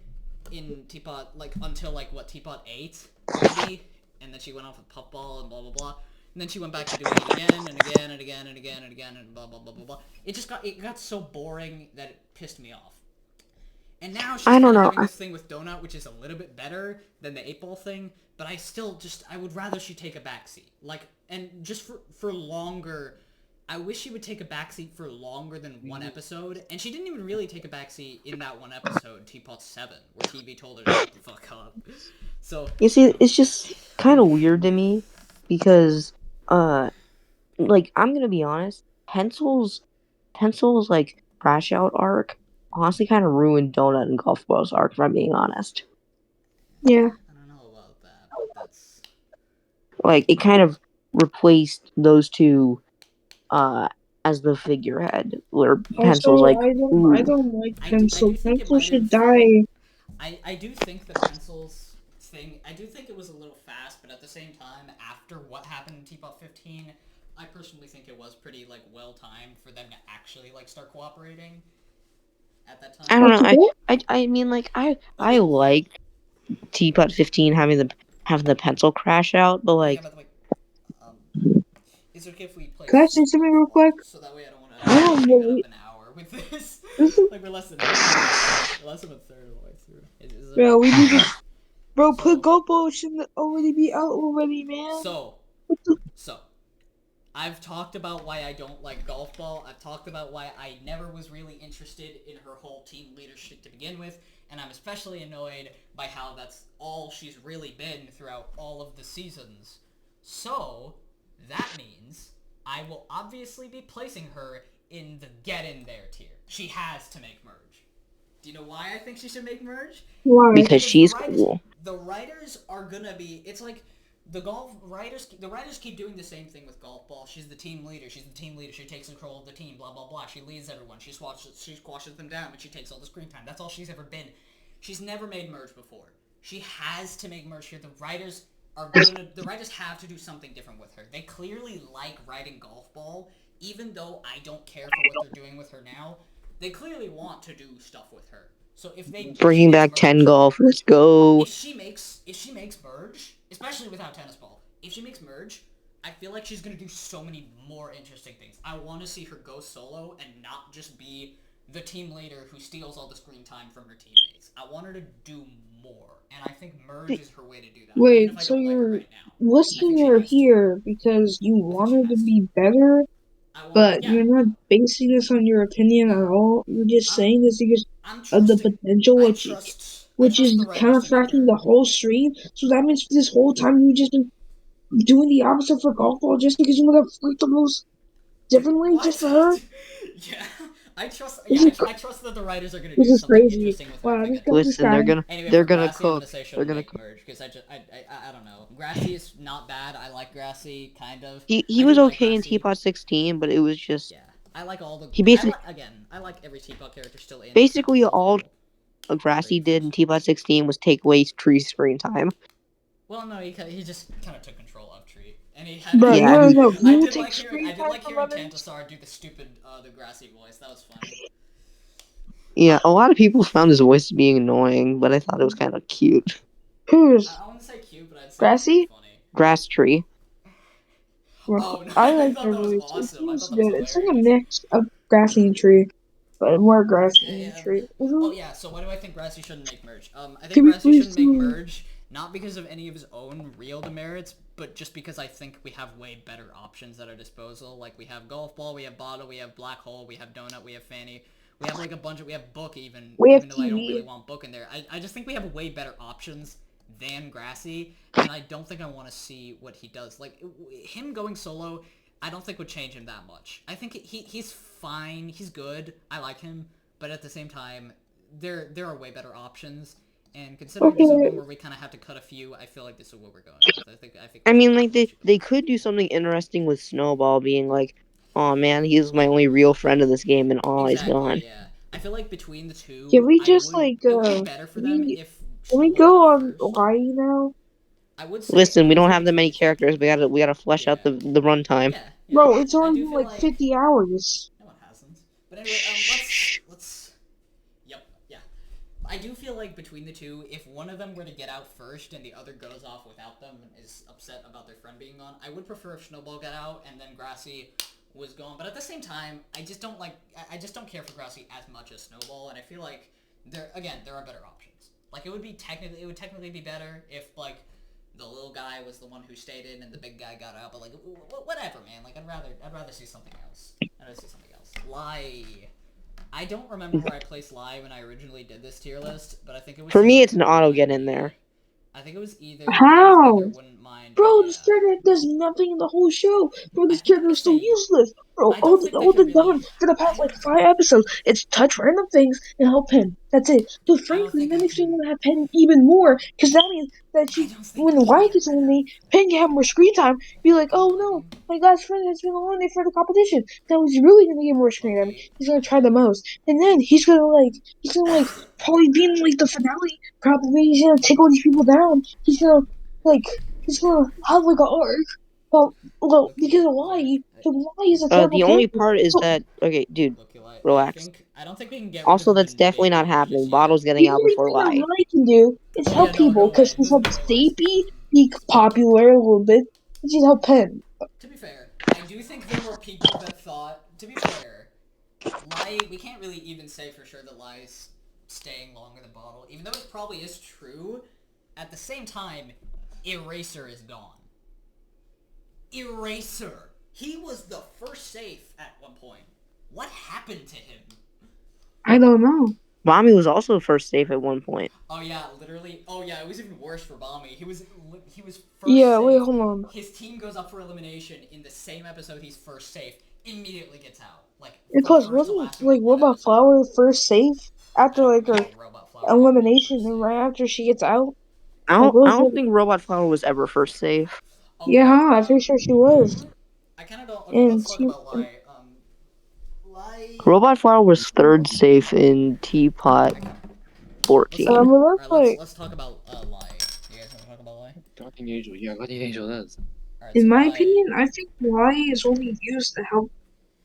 in Teapot, like until like what Teapot 8 maybe, and then she went off with Puffball and blah blah blah. And then she went back to doing it again and again and again and again and again and blah blah blah blah blah. It got so boring that it pissed me off. And now she's I kind don't of know. having this thing with Donut, which is a little bit better than the 8-ball thing, but I still I would rather she take a backseat. Like, and just for longer, I wish she would take a backseat for longer than one episode, and she didn't even really take a backseat in that one episode, Teapot 7, where TV told her to shut the fuck up. So, You see, it's just kind of weird to me because, like I'm gonna be honest, Pencil's like crash out arc honestly kind of ruined Donut and Golf Ball's arc. If I'm being honest, Yeah. I don't know about that, but that's... like it kind of replaced those two, as the figurehead, where Pencil's Also, like, I ooh, don't like I Pencil. do think it Pencil might should have... die. I do think the Pencil's thing, I do think it was a little fast, but at the same time, after what happened in Teapot 15, I personally think it was pretty, like, well-timed for them to actually, like, start cooperating at that time. I don't know. Okay. I mean, like I Okay. like Teapot 15 having the pencil crash out, but Oh, yeah, like by the way, is it okay if we play Can I say something real quick? so that way I don't want I don't to take believe. up an hour with this? This is, Like, we're less than a third of the way through. Is it bro, we okay? need to. Bro, So- put GoPro shouldn't already be out already, man. So, I've talked about why I don't like Golf Ball. I've talked about why I never was really interested in her whole team leadership to begin with, and I'm especially annoyed by how that's all she's really been throughout all of the seasons. So, that means I will obviously be placing her in the get in there tier. She has to make merge. Do you know why I think she should make merge? Why? because she's the writers, cool. The writers are gonna be. It's like the writers keep doing the same thing with Golf Ball. She's the team leader. She's the team leader. She takes control of the team. Blah blah blah. She leads everyone. She squashes them down, but she takes all the screen time. That's all she's ever been. She's never made merge before. She has to make merge here. The writers have to do something different with her. They clearly like writing Golf Ball, even though I don't care for what they're doing with her now. They clearly want to do stuff with her. So if she Bringing makes back merge, 10 golf, let's go. if she makes merge, especially without tennis ball, if she makes merge, I feel like she's gonna do so many more interesting things. I want to see her go solo and not just be the team leader who steals all the screen time from her teammates. I want her to do more, and I think merge is her way to do that. even Wait, if I so don't like her you're right now. listing she her has to. here because you want her she to has be better, I want, but yeah, you're not basing this on your opinion at all. You're just I'm- saying this because I'm of the trusting. potential, I which trust is the kind writers of to make fracking her. the whole stream. So that means this whole time you've just been doing the opposite for Golf Ball just because you want to freak the most differently What? just for her. Yeah, I trust. This Yeah, is I trust that the writers are gonna this do is something crazy. interesting with her. Wow, to this get guy, her. this Listen, they're guy. gonna Anyway, they're for gonna Grassy, I'm gonna cook. say They're shouldn't gonna make cook. merge because I don't know. Grassy is not bad. I like Grassy kind of. He I was do like okay in Grassy. Teapot 16, but it was just Yeah, I like all the. he basically I like every Teapot character still in. basically except for all Golf Grassy Ball. did in Teapot 16 was take away Tree screen time. Well, no, he just kind of took control of Tree, and he had. Bro, Yeah, no, he- no, I who did like takes hearing. screen I did time like from hearing others? Tantasar do the stupid the Grassy voice. That was funny. Yeah, a lot of people found his voice being annoying, but I thought it was kind of cute. Who's I wouldn't say cute, but I'd say Grassy? pretty funny. Grass Tree. Bro, Oh no, I I like thought their that was voice. It awesome. I seems thought that was good. It's like a hilarious. mix of Grassy and Tree, but more Grassy Yeah, and yeah. Tree. Oh yeah. So why do I think Grassy shouldn't make merge? I think Can we Grassy please shouldn't make do- merge not because of any of his own real demerits, but just because I think we have way better options at our disposal. Like we have Golf Ball, we have Bottle, we have Black Hole, we have Donut, we have Fanny. We have like a bunch of we have Book even We have even though I don't TV. really want Book in there. I just think we have way better options than Grassy, and I don't think I want to see what he does. Like him going solo, I don't think would change him that much. I think he's fine. He's good. I like him, but at the same time, there are way better options. And considering this is Okay. one where we kind of have to cut a few, I feel like this is what we're going with. I think. I mean, like they could do something interesting with Snowball being like, "Oh man, he's my only real friend in this game, and oh, he's gone." Exactly. Yeah. I feel like between the two, Can we just like it would be better for them if. can we Snowball go went on first. Hawaii now? I would say. Listen, we I would don't say have that many between the two. characters. We gotta flesh out Yeah. the runtime. Yeah. Bro, it's I only do been feel like 50 hours. No one hasn't. But anyway, let's I do feel like between the two, if one of them were to get out first and the other goes off without them and is upset about their friend being gone, I would prefer if Snowball got out and then Grassy was gone. But at the same time, I just don't care for Grassy as much as Snowball, and I feel like there are better options. Like it would technically be better if like the little guy was the one who stayed in and the big guy got out. But like whatever, man. Like I'd rather see something else. Lie. I don't remember where I placed Lie when I originally did this tier list, but I think it was For me, it's an auto get in there. I think it was either How? Wouldn't Mind. Bro, Yeah. this character does nothing in the whole show. Bro, this I think character is so same. useless. Bro, I all don't think they all can they've done really. for the past like 5 episodes, it's touch random things and help Pen. That's it. But I don't frankly, think that I makes me can. want to have Pen even more, because that means that I don't think when I can Wyatt get gets rid of. eliminated, Pen can have more screen time. Be like, oh I no, mean, my best friend has been eliminated for the competition. That was really gonna get more screen time. Loki. He's gonna try the most, and then he's gonna like probably be in like the finale. Probably he's gonna take all these people down. Like he's gonna have like an arc. Well, Loki. because of why? The why is a terrible The only character. part is But that okay, dude, Loki. relax. I don't think we can get rid Also, of the that's definitely not Navigator happening. just yet. Bottle's the getting out only before thing that Lie. Rai can do is Oh help yeah, no people because way. she's There's no helped way Lai's Stapy be popular a little bit. And she's helped Pen. To be fair, I do think there were people that thought. To be fair, we can't really even say for sure that Lai's staying longer than Bottle, even though it probably is true. At the same time, Eraser is gone. Eraser. He was the first safe at one point. What happened to him? I don't know. Bommy was also first safe at one point. Oh yeah, literally. Oh yeah, it was even worse for Bommy. He was first Yeah, safe. wait, hold on. His team goes up for elimination in the same episode he's first safe. Immediately gets out. Like And from plus, first to wasn't last like in one Robot episode. Flower first safe I after don't like her remember Robot Flower ever being elimination first and safe. right after she gets out? I Like, don't what I was don't the... think Robot Flower was ever first safe. Yeah, Okay. I'm pretty sure she was. I kind of don't. Okay, And let's talk she... about Lai. Lai. Robot Flower was third safe in TPOT Let's talk. 14. But Alright, that's like... let's talk about Lai. You guys want to talk about Lai? 刚听你说的。Alright, In so my Lai. opinion, I think Lai is only used to help.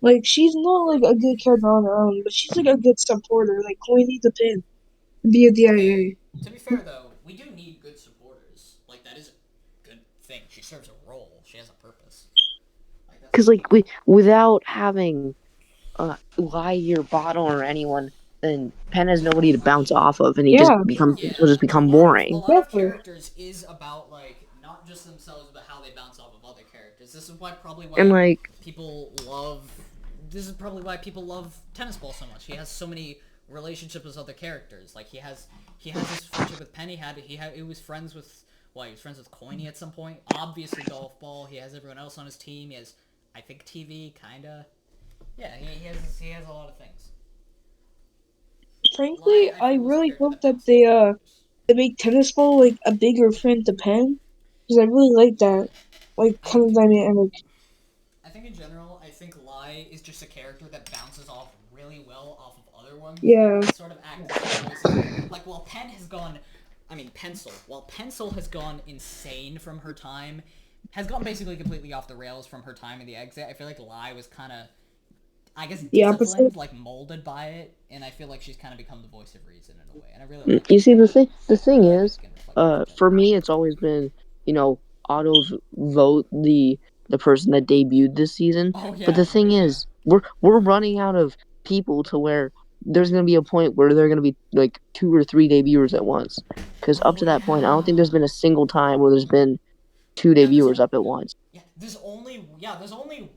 Like, she's not like a good character on her own, but she's like a good supporter. Like, we need to pin. Be a DIA. Okay, to be fair though, we do need good supporters. Like that is a good thing. She serves a role. She has a purpose. Because like without having Lie or Bottle or anyone, then Penn has nobody to bounce off of, and Yeah, will just become boring. A lot of Exactly. characters is about like not just themselves, but how they bounce off of other characters. This is probably And why like people love. This is probably why people love Tennis Ball so much. He has so many relationships with other characters. Like he has his friendship with Penny. He was friends with. Well, he was friends with Coiny at some point. Obviously, Golf Ball. He has everyone else on his team. He has, I think, TV, kinda. Yeah, he has a lot of things. frankly, Lai, I feel, is a really character hope that bounces off others. they make Tennis Ball like a bigger friend to Pen. Because I really like that. Like, I kind of dynamic. I think in general, I think Lai is just a character that bounces off really well off of other ones. Yeah. That sort of act as voices. Like while Pen has gone, Pencil. While Pencil has gone insane from her time, has gone basically completely off the rails from her time in the exit. I feel like Lai was kind of, I guess, The opposite. disciplined, like molded by it, and I feel like she's kind of become the voice of reason in a way. And I really like. you see the thing I like is, that skin reflect for me it's always been autos vote the person that debuted this season. Oh yeah. But the thing is, we're running out of people to where there's gonna be a point where there are gonna be like 2 or 3 debuters at once. Because up to that point, I don't think there's been a single time where there's been 2 debuters up at once. Yeah, there's only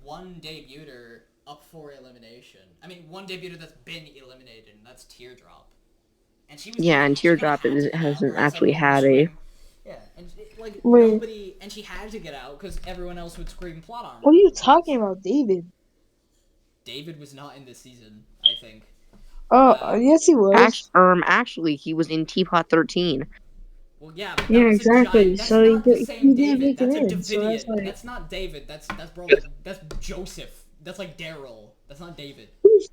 one debuter up for elimination. I mean, one debuter that's been eliminated, and that's Teardrop. And she was Yeah, and she kinda Teardrop had to get out, hasn't or else actually everyone would had a. scream. Yeah, and Wait. nobody, and she had to get out because everyone else would scream plot armor. What are you talking about, David? David was not in this season, I think. Oh, yes, he was. Actually, he was in Teapot 13. Well, yeah, but Yeah, that was exactly. a giant. That's So not the he same didn't David. make That's it a in. So that's Davidian. like, That's not David. That's that's Joseph. That's like Daryl. That's not David. who's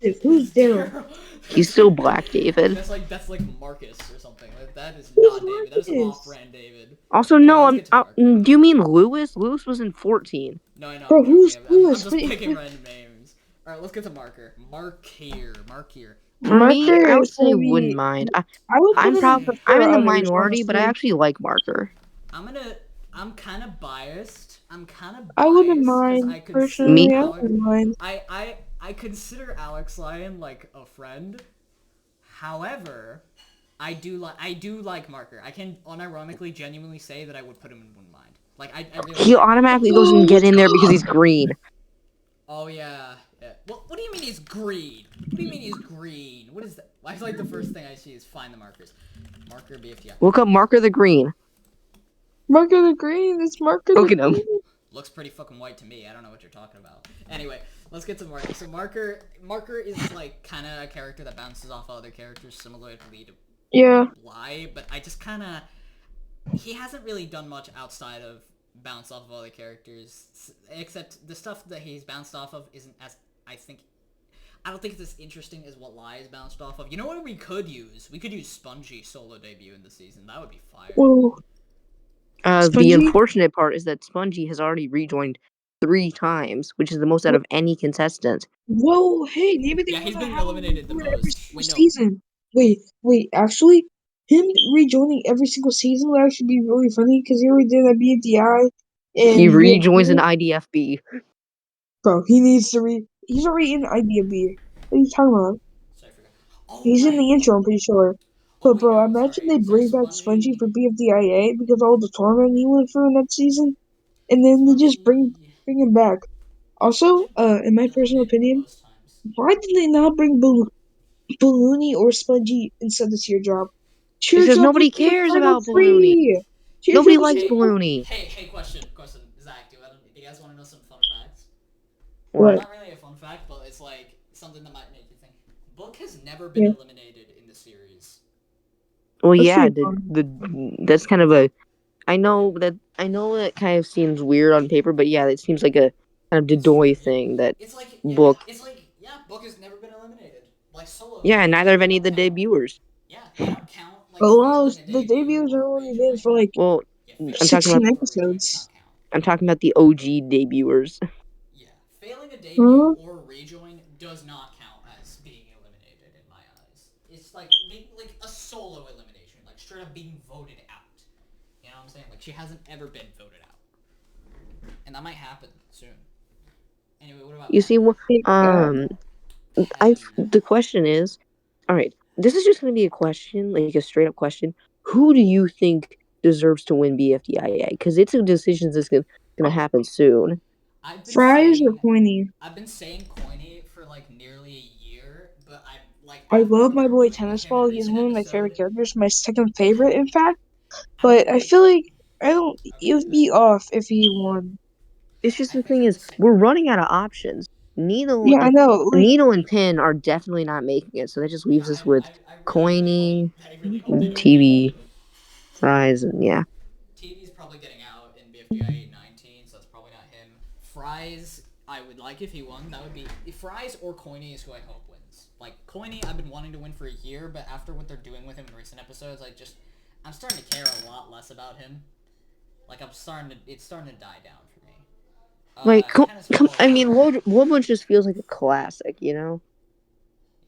Joseph? Who's Daryl? He's still Black David. That's like Marcus or something. That is Who's not David. That is Marcus? off-brand David. Also, Anyway, no, let's get to Marcus. do you mean Lewis? Lewis was in 14. No, I know. Bro, I'm who's joking. I'm Lewis? just picking random names. All right, let's get to Marker. Mark here. For me, Marker I would is say gonna wouldn't be. mind. I would put I'm him in probably before I'm in the others, minority, but I honestly. actually like Marker. I'm kind of biased. I'm kind of I wouldn't biased because mind I consider Me, personally. I Alex. wouldn't mind. I consider Alex Lyon like a friend. However, I do like Marker. I can unironically, genuinely say that I would put him in one mind. Like I really he like. automatically goes Oh, and get let's in there because go. he's green. Oh yeah. Well, what do you mean he's green? What do you mean he's green? What is that? I feel like the first thing I see is find the markers. Marker BFTI. Look up Marker the Green. Marker the green. It's Marker Look the at him. green. Looks pretty fucking white to me. I don't know what you're talking about. Anyway, let's get to Marker. So Marker is like kind of a character that bounces off other characters, similarly to Yeah. Bly, but I just kind of he hasn't really done much outside of bounce off of other characters, except the stuff that he's bounced off of isn't as I don't think it's as interesting as what Lie is bounced off of. You know what we could use? We could use Spongy solo debut in the season. That would be fire. Whoa. The Spongy? unfortunate part is that Spongy has already rejoined 3 times, which is the most out of any contestant. Whoa, hey, maybe they Yeah, want he's to been have him eliminated the rejoin every most. single Wait, no. season. Wait, actually, him rejoining every single season would actually be really funny because he already did a BFDI, He and rejoins an IDFB. bro, he needs to he's already in IDFB. What are you talking about? Sorry, I forgot. Oh, He's in right. the intro, I'm pretty sure. Oh, But wait, bro, no. imagine they Sorry, bring back Spongy for BFDIA because of all the tournament he went through in that season, and then they just bring Spongy. him back. Also, Spongy been in my personal eliminated opinion, most times. why did they not bring Balloony or Spongy instead of Teardrop? Because Teardrop was nobody given cares for about Balloony. free. Nobody Teardrop was likes given Hey, for Balloony. hey, question, Zach, do you guys want to know some fun facts? What? Not really a fun fact, but it's like something that might make you think. Book has never been Yeah. eliminated in the series. Well, That's yeah, pretty fun. that's kind of a. I know that kind of seems weird on paper, but yeah, it seems like a kind of Dedoy thing that It's like Book. Book has never been eliminated. Like solo. Yeah, neither have They any of don't the count. debuters. Yeah, they don't count like A lot of failing a the debut debuts are or only been for rejoin. like Well, Yeah, I'm failing a talking about 16 debut or rejoin does episodes. not count. the OG debuters. Yeah, failing a debut Huh? or rejoin does not count as being eliminated in my eyes. It's like like a solo elimination, like straight up being voted out. You know what I'm saying? Like she hasn't ever been voted out, and that might happen soon. Anyway, what about You see, Yeah. the question is, all right, this is just going to be a question, like a straight up question. Who do you think deserves to win BFDIA? Because it's a decision that's going to happen soon. I've been Fries or saying Coiny? I've been saying Coiny for like nearly a year, but I'm like I after love what my they're boy doing with Tennis him in Ball. He's recent one of my favorite episode, characters, my second favorite, in fact. I don't But I really. feel like I don't. It Okay, would be off if he won. It's just I the think thing I'm is, the same. we're running out of options. Yeah, I know. Like, Needle and Pin are definitely not making it, so that just Yeah, leaves us with Coiny, I really hope they don't make TV, it. Fries, and yeah. TV's probably getting out in BFDI 819, so that's probably not him. Fries, I would like if he won. That would be Fries or Coiny is who I hope wins. Like Coiny, I've been wanting to win for a year, but after what they're doing with him in recent episodes, I'm starting to care a lot less about him. Like it's starting to die down for me. Like, Tennis Ball. I mean, Woodbunch just feels like a classic, you know?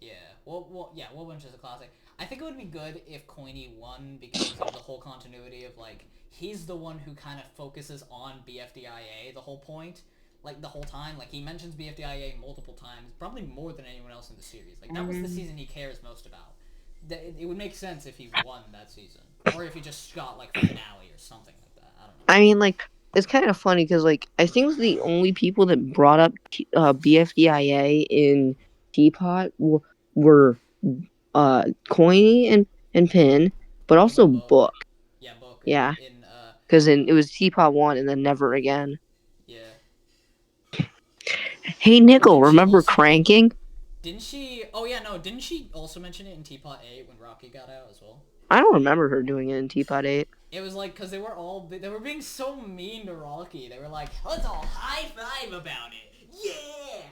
Yeah, Wobunch is a classic. I think it would be good if Coiny won because of the whole continuity of like he's the one who kind of focuses on BFDIA the whole point, like the whole time. Like he mentions BFDIA multiple times, probably more than anyone else in the series. Like that was the season he cares most about. It would make sense if he won that season, or if he just got like finale or something like that. I don't know. I mean, like, it's kind of funny because, like, I think the only people that brought up BFDIA in Teapot were Coiny and Pin, but What also about Book? Book. Yeah, Book. Yeah, In because it was Teapot 1 and then never again. yeah. Hey, But Nickel, didn't she remember also cranking? Didn't she? Oh yeah, no. Didn't she also mention it in Teapot 8 when Rocky got out as well? I don't remember her doing it in Teapot 8. It was like because they were being so mean to Rocky. They were like, "Let's all high five about it." Yeah.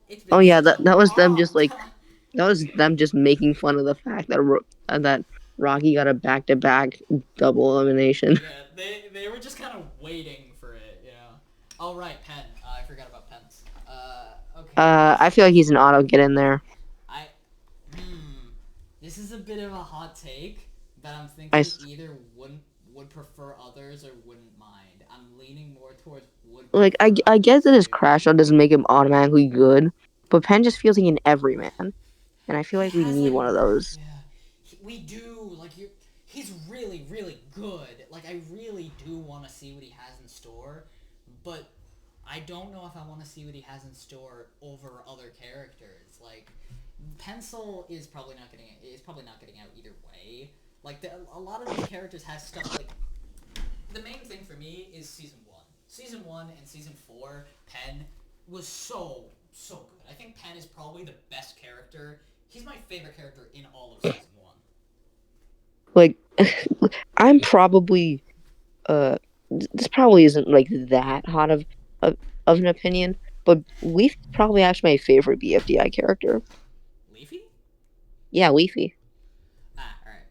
It's been Oh, yeah, such a that was them long just, like, time. that was them just making fun of the fact that that Rocky got a back-to-back double elimination. Yeah, they were just kind of waiting for it, you know. Oh right, Penn. I forgot about Penn's. Okay. I feel like he's an auto get in there. this is a bit of a hot take, but I'm I thinking s- either would prefer others or wouldn't mind. I'm leaning more towards would like prefer I get others that his too. crash out doesn't make him automatically good, but Penn just feels like an everyman, and I feel He like we has need like one of those. yeah, we do like you. He's really really good. Like I really do want to see what he has in store, but I don't know if I want to see what he has in store over other characters. Like Pencil is probably not getting out either way. Like a lot of these characters have stuff like the main thing for me is season one. Season one and season four, Penn was so good. I think Penn is probably the best character. He's my favorite character in all of season one. Like I'm probably this probably isn't like that hot of, of an opinion, but Leafy's probably actually my favorite BFDI character. Leafy? Yeah, Leafy. Alright.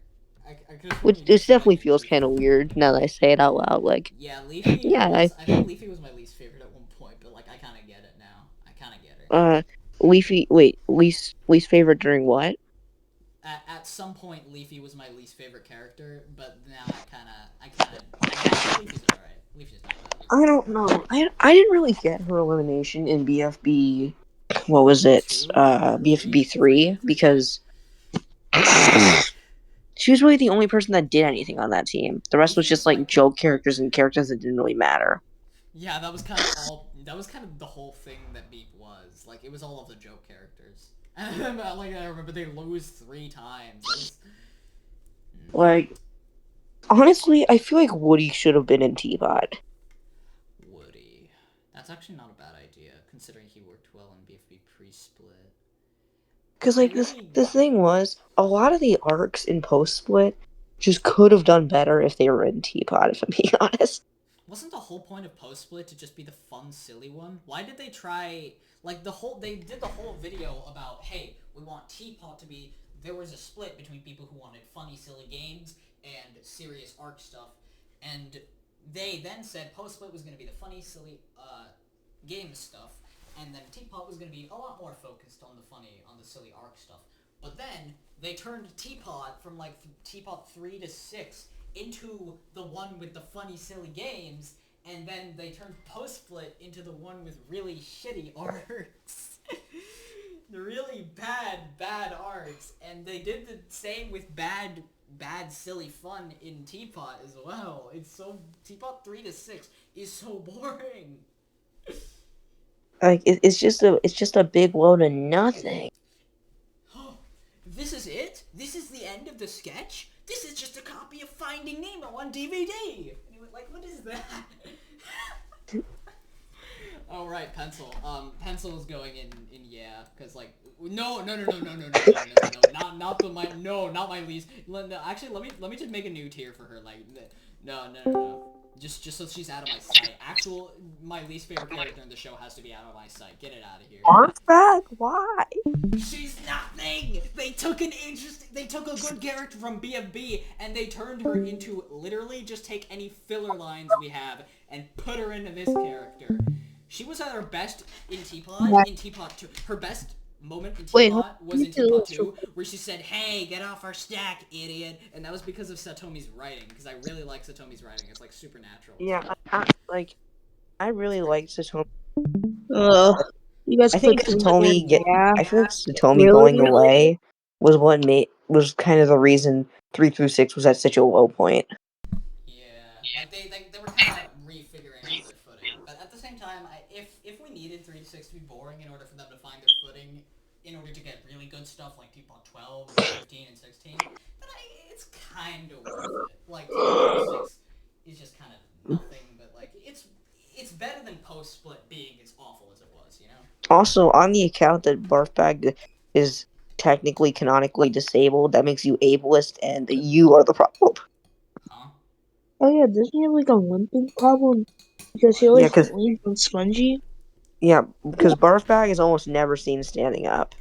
I could have sworn Which you this said like definitely feels Leaf. kind of weird now that I say it out loud. Like, Yeah, Leafy yeah, was. I think Leafy was my least favorite at one point, but like I kind of get it now. I kind of get her. Leafy. Wait, least favorite during what? At some point, Leafy was my least favorite character, but now I think Leafy's alright. Leafy's not bad. I don't know. I didn't really get her elimination in BFB. What was it? Two? BFB Three? three because she was really the only person that did anything on that team. The rest was Leafy just was like like joke characters and characters that didn't really matter. yeah, that was kind of all. That was kind of the whole thing that Beep was. Like it was all of the joke characters. And like I remember they lose 3 times. Like, honestly, I feel like Woody should have been in TPOT. Woody. That's actually not a bad idea, considering he worked well in BFB pre-split. Because I like really the thing was, a lot of the arcs in post split just could have done better if they were in Teapot. If I'm being honest. wasn't the whole point of post split to just be the fun, silly one. Why did they try like the whole? They did the whole video about hey, we want Teapot to be. There was a split between people who wanted funny, silly games and serious arc stuff, and they then said post split was going to be the funny, silly game stuff, and then Teapot was going to be a lot more focused on the funny, on the silly arc stuff. But then they turned Teapot from like Teapot 3 to 6 into the one with the funny, silly games, and then they turned Post Split into the one with really shitty arcs. The really bad arcs, and they did the same with bad, silly fun in Teapot as well. It's so Teapot 3 to 6 is so boring. Like it's just a big load of nothing. This is it? This is the end of the sketch? This is just a copy of Finding Nemo on DVD. And he went like, what is that? Oh right, pencil. Pencil is going in yeah, cause like no, not my least. No, actually, let me just make a new tier for her. Like no. Just so she's out of my sight. My least favorite character in the show has to be out of my sight. Get it out of here. Artifact? Why? She's nothing. They took a good character from BFB and they turned her into literally just take any filler lines we have and put her into this character. She was at her best in Teapot. In Teapot 2, her best moment in Teapot was in Teapot 2, where she said, "Hey, get off our stack, idiot!" And that was because of Satomi's writing. Because I really like Satomi's writing. It's like supernatural. Yeah, I really like Satomi. You guys I think clicked yeah. I feel like Satomi going Really? away was kind of the reason 3 through 6 was at such a low point. Yeah, like they were kind of refiguring out their footing, but at the same time, if we needed 3 to 6 to be boring in order for them to find their footing, in order to get really good stuff like Teapot 12, 15, and 16, then it's kind of worth it. Like Teapot 36 is just kind of nothing, but like it's better than post split being as awful as it was, you know. Also, on the account that Barfbag is technically canonically disabled, that makes you ableist, and you are the problem. Huh? Oh yeah, doesn't he have like a limping problem? Because he What? Yeah, always leans on Spongy. because Barfbag is almost never seen standing up.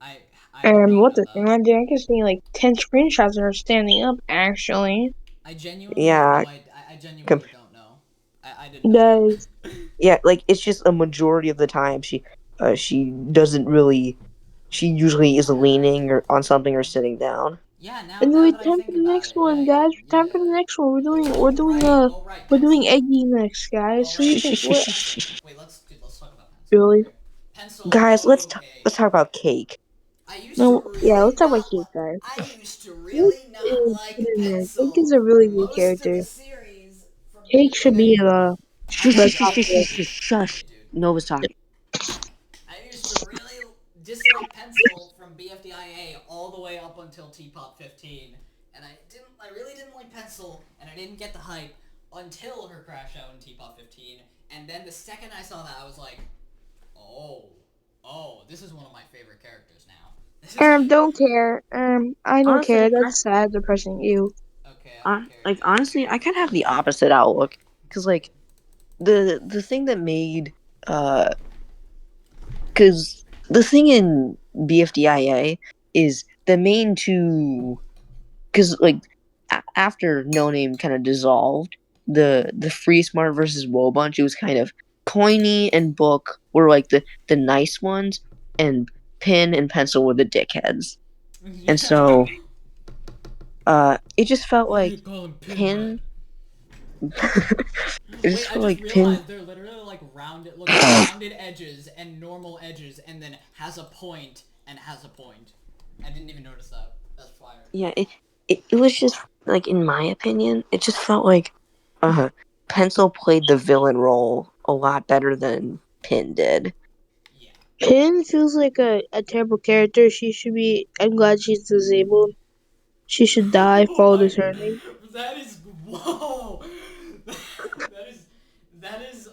I don't And know what about the that. thing, I can see like 10 screenshots of her standing up. Actually, I genuinely Yeah, have no idea. I genuinely com- don't know. I didn't know that. yeah, like it's just a majority of the time she doesn't really she usually is leaning or on something or sitting down. Yeah, now Anyway, that I time for think the about next it, yeah, one, yeah, guys. Time for the yeah. next one. Oh right, We're doing pencil. Eggy next, guys. So you Alright, think what? wait, let's talk about pencil. Really? Okay. Pencil, Guys, okay. let's talk about cake. I used to No. Yeah. really Let's talk about not Cake, like. guys. I used to Cake really not is like good in there. Cake is pencil a for really good most of character. the series from Cake should be BFDIA. the I Shush, used best to shush, shush, really, shush, operator. shush, shush. dude. Nova's talking. I used to really dislike pencil from BFDIA all the way up until TPOT 15, and I really didn't like pencil, and I didn't get the hype until her crash out in TPOT 15, and then the second I saw that, I was like, oh, this is one of my favorite characters now. This is Don't care. I don't care. Honestly, That's sad, depressing. You. okay. I don't care. like Dude. honestly, I kind of have the opposite outlook because like the thing that made because the thing in BFDIA is the main two because like after No Name kind of dissolved the Free Smart versus Woe Bunch, it was kind of Coiny and Book were like the nice ones, and Pin and Pencil were the dickheads, and Yeah. so it just felt Why do you like call him Pinhead? Pin. It just Wait, I felt just like Pin. realized they're literally like rounded edges and normal edges, and then has a point and has a point. I didn't even notice that. That's fire. Yeah, it was just like in my opinion, it just felt like uh Pencil played the villain role a lot better than Pin did. Yeah. Pin feels like a terrible character. She should be. I'm glad she's disabled. She should die. Oh Follow my, this journey. that is whoa. that is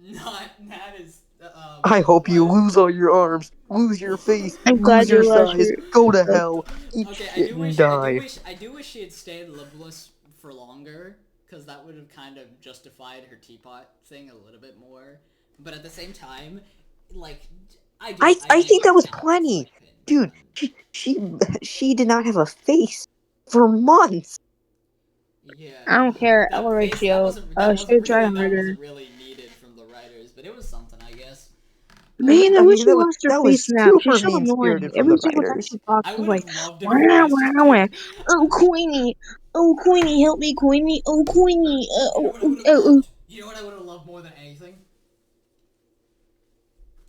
not that is I hope you what? lose all your arms, lose your face, I'm glad lose your you lost size, your. go to Uh, hell, eat Okay, shit and die. I do wish she had stayed libless for longer, because that would have kind of justified her teapot thing a little bit more. But at the same time, like, I think that was I plenty, dislike Pin. dude. She did not have a face for months. Yeah, I don't care. I'm a that face ratio. Should try to hurt that her. wasn't really needed from the writers, but it was something, I guess. Man, I I wish mean she lost her that was face snap. She's super so mean annoying. spirited from Every the single time writers. she talks, I she's would like, have loved if wow, her face was wow, wow. Pin. Oh, Queenie. Oh, Queenie, help me, Queenie. Oh, Queenie. You know what I would have Oh. loved? You know what I would have loved more than anything?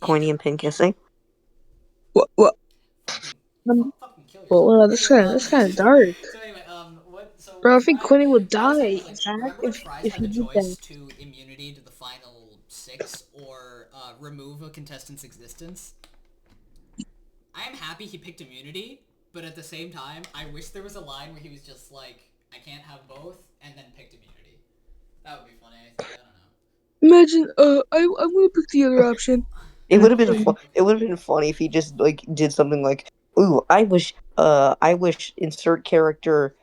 If Coiny and Pin kissing. What? fucking kill yourself. Well, Anyway, that's kind of dark. so anyway, what? So Bro, I think Queenie would Fry's thing die, was in like, fact, remember when Fry's if had he the did that. choice to immunity to the final 6 or remove a contestant's existence? I am happy he picked immunity, but at the same time, I wish there was a line where he was just like, I can't have both, and then picked immunity. That would be funny. I think. I don't know. Imagine, I'm gonna pick the other option. It would have been Okay. it would have been funny if he just like did something like, "Ooh, I wish insert character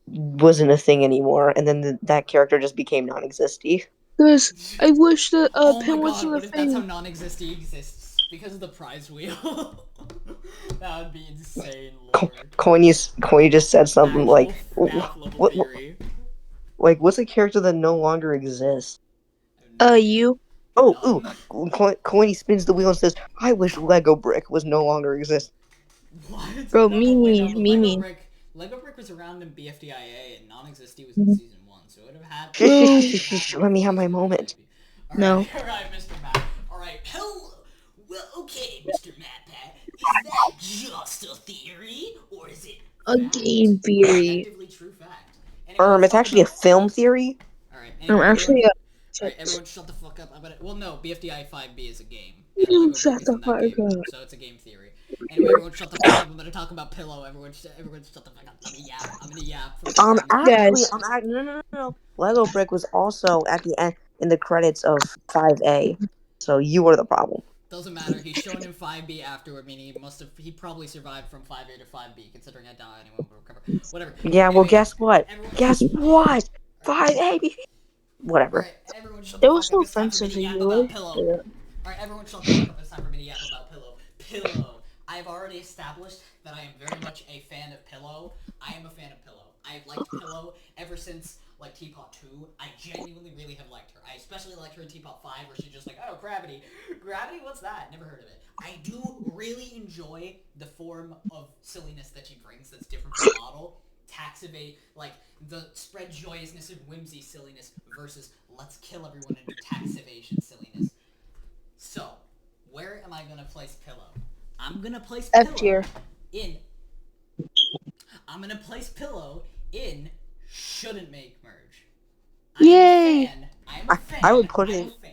wasn't a thing anymore," and then that character just became non-existy. Because I wish that, Oh my Pin god, wasn't a what if that's how thing. non-existy exists? Because of the prize wheel? That would be insane Co- lore. Coiny just said something Actual like, math level what, theory. like what's a character that no longer exists? I have no idea. You. Oh, None. Coiny spins the wheel and says, "I wish Lego Brick was no longer exist." What? Bro, No, but wait, no, but Mimi. Lego Brick was around in BFDIA and non-existy was in season 1, so it would have had Shh, shh, Well, shh, shh, shh, shh, let me have my moment. no. Alright, Mr. Matt. Alright, hello. Well, okay, Mr. Matt Pat. Is that just a theory, or is it A game theory. objectively true fact? Anyway, let's It's talk actually a about... film theory. Alright, I'm anyway, actually Alright, a everyone shut the fuck up. Well, no, BFDI 5B is a game. And Lego shut Brick is the in that fuck game, up. so it's a game theory. Anyway, everyone shut the fuck up. I'm gonna talk about Pillow. Everyone shut the fuck up. I'm gonna yap. Actually, Guys, no. Lego Brick was also at the end in the credits of 5A, so you were the problem. Doesn't matter. He's shown in 5B afterward, meaning he probably survived from 5A to 5B, considering I doubt anyone would recover. Whatever. Yeah, well, Anyway, guess what? everyone Guess what? 5A. Whatever. Alright, everyone shut the it fuck was up. so It's time for me offensive to to yap you, about right? Pillow. Yeah. Alright, everyone shut the fuck up. It's time for me to yap about Pillow. Pillow. I've already established that I am very much a fan of Pillow. I am a fan of Pillow. I I've liked Pillow ever since like TPOT 2. I genuinely really have liked her. I especially liked her in TPOT 5 where she's just like, oh, gravity. Gravity? What's that? Never heard of it. I do really enjoy the form of silliness that she brings that's different from Bottle. Tax evade, like the spread joyousness and whimsy silliness versus let's kill everyone and do tax evasion silliness. So, where am I gonna place Pillow? I'm gonna place F Pillow tier. in. I'm gonna place Pillow in shouldn't make merge. Yay! I'm a fan. I would put I'm it. a fan.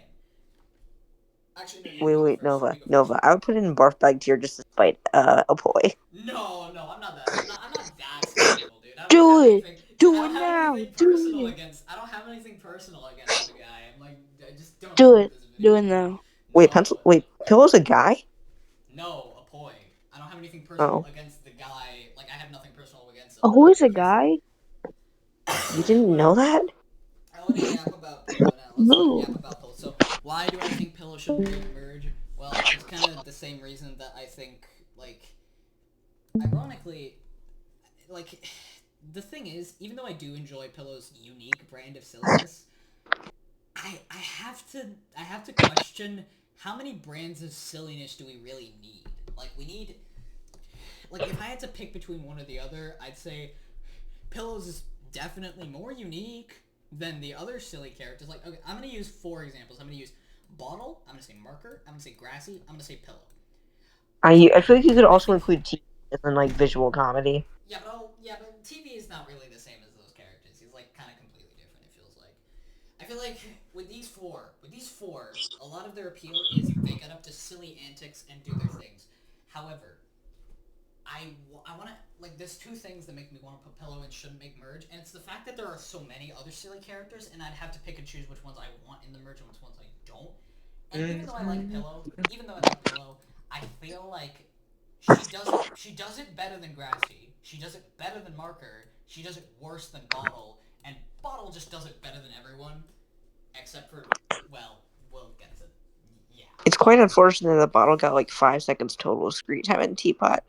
Actually, no, you Wait, go wait, first. Nova, You go Nova. I would put it in barf bag tier just to spite a boy. No, I'm not that. I'm not that spiteful, dude. I don't Do have it! anything. Dude, I Do it don't have now! anything Do personal it! against. I don't have anything personal against the guy. I'm like, I just don't Do approve it! this Do video. it now. Wait, No, Pillow's a guy? no, a poi. I don't have anything personal Oh, against the guy. Like, I have nothing personal against him. Oh, But who is a if he's guy? you didn't know whatever. that? Let me yap about Pillow now. Let's No. yap about Pillow. So, why do I think Pillow shouldn't make merge? Well, it's kind of the same reason that I think, like, ironically, like, the thing is, even though I do enjoy Pillow's unique brand of silliness, I have to question how many brands of silliness do we really need? Like, we need, like, if I had to pick between one or the other, I'd say Pillows is definitely more unique than the other silly characters. Like, okay, I'm gonna use 4 examples. I'm gonna use Bottle, I'm gonna say Marker, I'm gonna say Grassy, I'm gonna say Pillow. I feel like you could I also think, include T as in like visual comedy. but TV is not really the same as those characters. He's like kind of completely different. It feels like. I feel like with these four, a lot of their appeal is they get up to silly antics and do their things. However, I want to, like, there's 2 things that make me want to put Pillow and shouldn't make merge, and it's the fact that there are so many other silly characters, and I'd have to pick and choose which ones I want in the merge and which ones I don't. And even though I like Pillow, I feel like she does it better than Grassy. She does it better than Marker. She does it worse than Bottle, and Bottle just does it better than everyone, except for, well, we'll get to, yeah. It's quite unfortunate that Bottle got like 5 seconds total of screen time in Teapot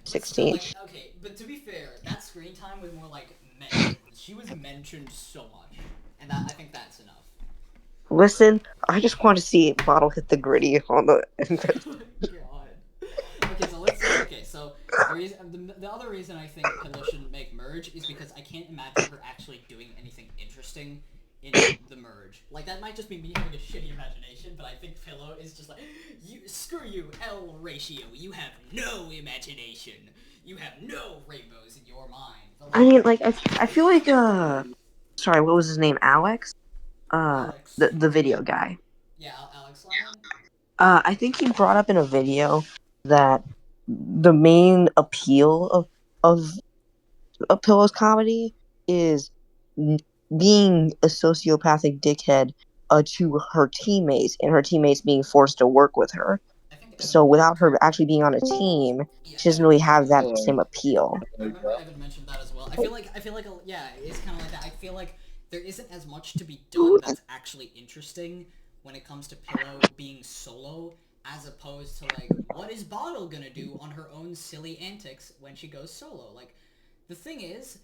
But still, 16. like, okay, but to be fair, that screen time was more like mentioned. She was mentioned so much, and that, I think that's enough. Listen, I just want to see Bottle hit the gritty on the. Oh my god. Okay, so the other reason I think Pillow shouldn't make merge is because I can't imagine her actually doing anything interesting in the merge. Like, that might just be me having a shitty imagination, but I think Pillow is just like, screw you, L ratio. You have no imagination. You have no rainbows in your mind. But, I mean, like, I feel like sorry, what was his name? Alex. Alex. The video guy. Yeah, Alex Lyon. I think he brought up in a video that the main appeal of a Pillow's comedy is being a sociopathic dickhead to her teammates, and her teammates being forced to work with her. I think So Evan. without her actually being on a team, Yeah, she doesn't Evan really mentioned have that as that well. same appeal. I remember Evan mentioned that as well. I feel like yeah, it's kind of like that. I feel like there isn't as much to be done that's actually interesting when it comes to Pillow being solo, as opposed to, like, what is Bottle gonna do on her own silly antics when she goes solo? Like, the thing is,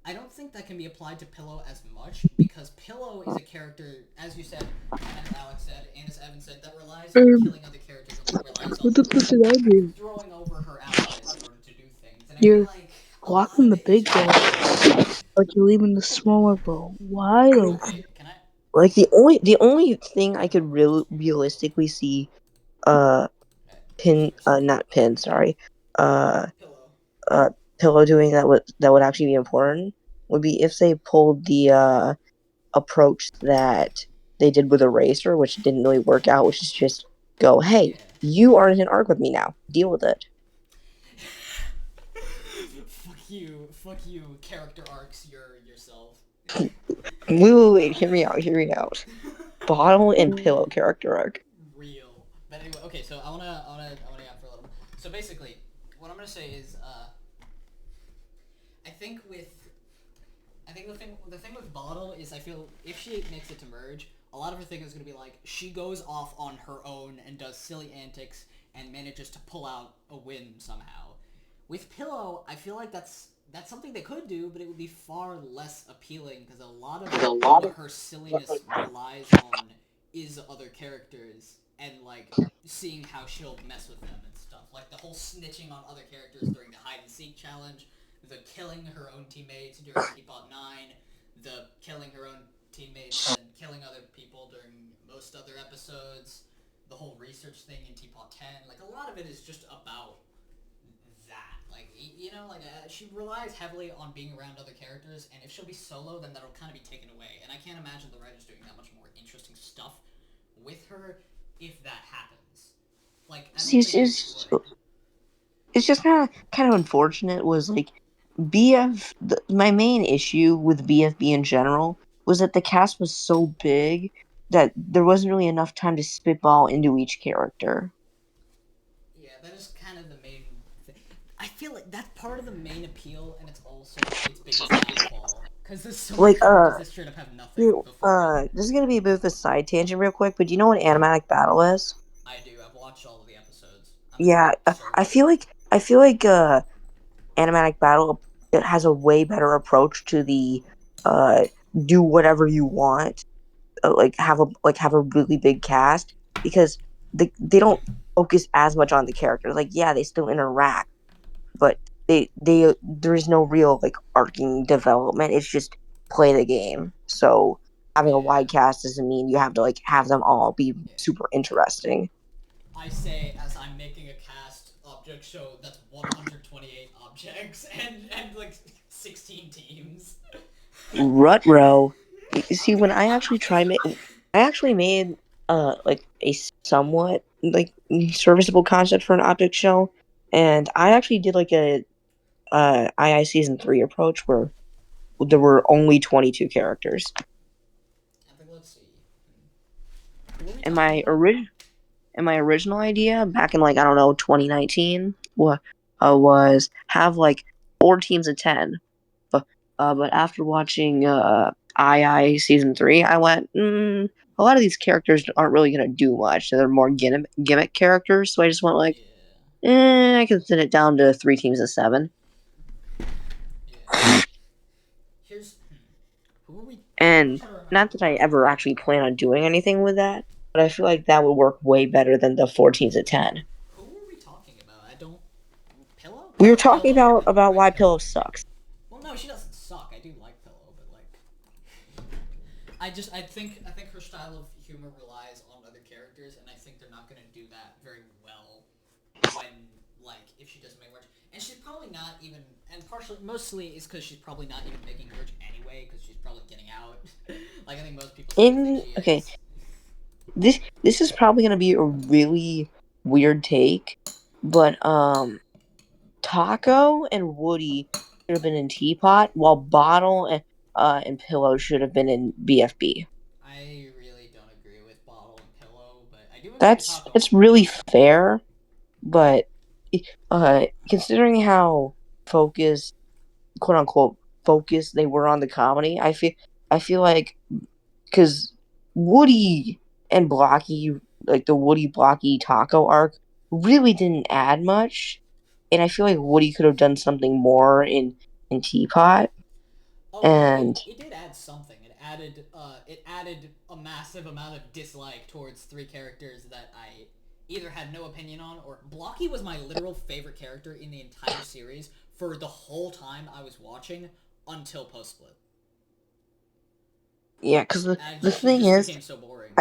I don't think that can be applied to Pillow as much, because Pillow is a character, as you said, and as Alex said, and as Evan said, that relies on killing other characters, and like relies on What the fuck did I do? throwing over her allies in order to do things. And I feel You're like a lot blocking of the it is big just bowl, like, but you're leaving the smaller bowl wide open. okay, can I? Like the only thing I could realistically see pin not pin sorry uh Pillow. uh Pillow doing that would actually be important would be if they pulled the approach that they did with Eraser, which didn't really work out, which is just go, hey, Yeah. you are in an arc with me now, deal with it. Fuck you, character arcs yourself. Wait, hear me out. Bottle and Pillow character arc. Real. But anyway, okay, so I wanna yap for a little bit. So basically, what I'm gonna say is, I think the thing with Bottle is, I feel if she makes it to merge, a lot of her thing is gonna be like she goes off on her own and does silly antics and manages to pull out a win somehow. With Pillow, I feel like that's that's something they could do, but it would be far less appealing because a lot of what her silliness relies on is other characters and like seeing how she'll mess with them and stuff. Like the whole snitching on other characters during the hide and seek challenge, the killing her own teammates during TPOT 9, the killing her own teammates and then killing other people during most other episodes, the whole research thing in TPOT 10. Like a lot of it is just about that. Like, she relies heavily on being around other characters, and if she'll be solo, then that'll kind of be taken away. And I can't imagine the writers doing that much more interesting stuff with her if that happens. Like, I don't think they would. It's just kind of unfortunate. Was like my main issue with BFB in general was that the cast was so big that there wasn't really enough time to spitball into each character. Yeah, that is kind of the main thing. I feel like that's part of the main appeal, and it's also its biggest downfall. Because there's so many Like, characters that straight up have nothing before it. this is gonna be a bit of a side tangent real quick, but do you know what animatic battle is? I do. I've watched all of the episodes. I'm Yeah, so I feel like animatic battle, it has a way better approach to the uh do whatever you want, have a really big cast, because they don't focus as much on the characters. Like, yeah, they still interact, but they there is no real like arcing development. It's just play the game. So having a yeah, wide cast doesn't mean you have to like have them all be yeah. super interesting. I say as I'm making a cast object show that's 128 objects and like 16 teams. Rutro. See, when I actually I actually made like a somewhat like serviceable concept for an object show, and I actually did like a II season 3 approach where there were only 22 characters. I think let's see. Who are we And talking about? my original idea back in like I don't know 2019 was have like 4 teams of 10. But after watching II season 3, I went, a lot of these characters aren't really gonna do much. They're more gimmick characters. So I just went like, Yeah, I can thin it down to 3 teams of 7. yeah. Here's who are we? I'm And trying to remember not who that I we were ever talking actually about. plan on doing anything with that, but I feel like that would work way better than the 4 teams of 10. Who were we talking about? I don't. Pillow? We were Pillow? talking Pillow. about Right, why Pillow. Pillow sucks. Well, no, she doesn't suck. I do like Pillow, but like, I think her style of humor relies on other characters, and I think they're not gonna do that very well when like if she doesn't make merch. And she's probably not even, and mostly is because she's probably not even making merch anyway, because she's probably getting out. Like I think most people still think she Okay, is. this is probably gonna be a really weird take, but Taco and Woody should have been in Teapot, while Bottle and Pillow should have been in BFB. I really don't agree with Bottle and Pillow, but I do agree with That's Taco. it's really fair, but considering how focused, quote unquote, focused they were on the comedy, I feel like because Woody and Blocky, like the Woody Blocky Taco arc, really didn't add much, and I feel like Woody could have done something more in Teapot. Oh no, And it did add something. It added a massive amount of dislike towards 3 characters that I either had no opinion on or Blocky was my literal favorite character in the entire series for the whole time I was watching until post split. yeah, because the It thing just is, became so boring.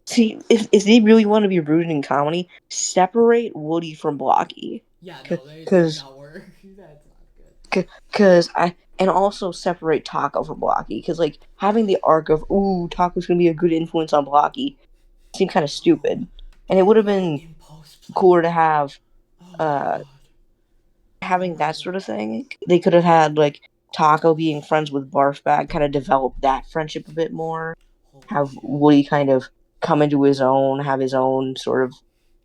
see, if they really want to be rooted in comedy, separate Woody from Blocky, Yeah, no, they do because not work. That's not because I and also separate Taco from Blocky, because like having the arc of Taco's gonna be a good influence on Blocky seemed kind of stupid, and it would have Taco been in post play. cooler to have Oh my uh god. Oh having my that god. sort of thing. They could have had like Taco being friends with Barfbag, kind of develop that friendship a bit more. Holy Have shit. Woody kind of come into his own, have his own sort of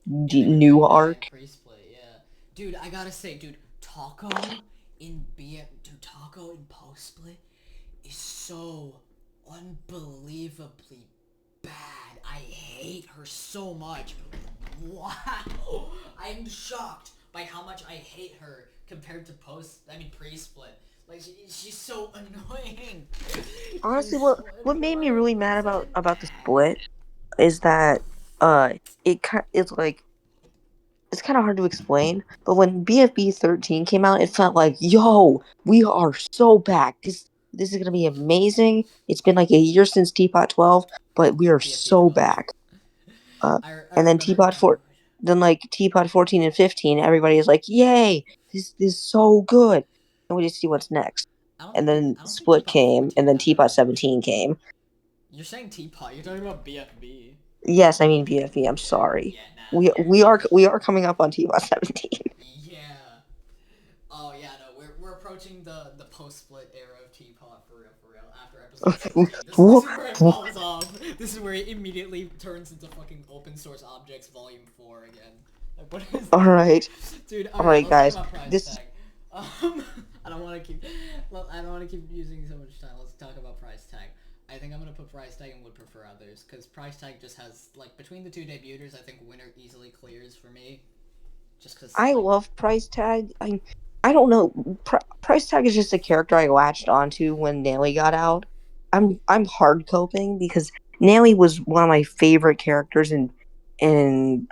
Yeah, they would new do that in arc. pre-split, yeah. Dude, I gotta say, dude, Taco in post-split is so unbelievably bad. I hate her so much. Wow. I'm shocked by how much I hate her compared to pre-split. Like she's so annoying. Honestly, She's what so what made me really annoying. mad It's so about the bad. split is that uh it's like it's kind of hard to explain, but when BFB 13 came out, it felt like, yo, we are so back. This is gonna be amazing. It's been like a year since Teapot 12, but we are BFB so 12. back. I And then remember. Teapot 4, then like Teapot 14 and 15, everybody is like, yay, this is so good. And we just see what's next. And then I don't think Split Teapot came, 14 and then had that Teapot many. 17 came. You're saying Teapot. You're talking about BFB. Yes, I mean BFB. I'm sorry. Yeah, nah. We are coming up on Teapot 17. Yeah. Oh yeah, no, we're approaching the post-split era of Teapot for real. After episode 16, this is where it falls off. This is where it immediately turns into fucking open source objects volume 4 again. Like, what is All that? right, Dude, all alright, right, let's talk guys. about price This tag. I don't want to keep using so much time. Let's talk about price tag. I think I'm gonna put price tag and would prefer others because price tag just has like between the two debuters. I think winner easily clears for me. Just because I like love Price Tag. I don't know. Price Tag is just a character I latched onto when Nelly got out. I'm hard coping because Nelly was one of my favorite characters in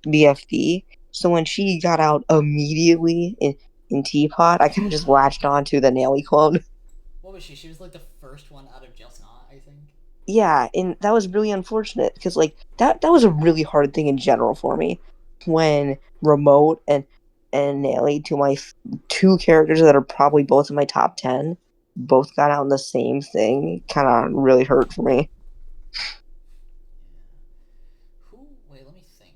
BFD. So when she got out immediately in Teapot, I kind of just latched onto the Nelly clone. what was she? She was like the first one out of Just Not, I think. Yeah, and that was really unfortunate because like that was a really hard thing in general for me when Remote and Nelly, two characters that are probably both in my top 10, both got out in the same thing. Kind of really hurt for me. Who? Wait, let me think.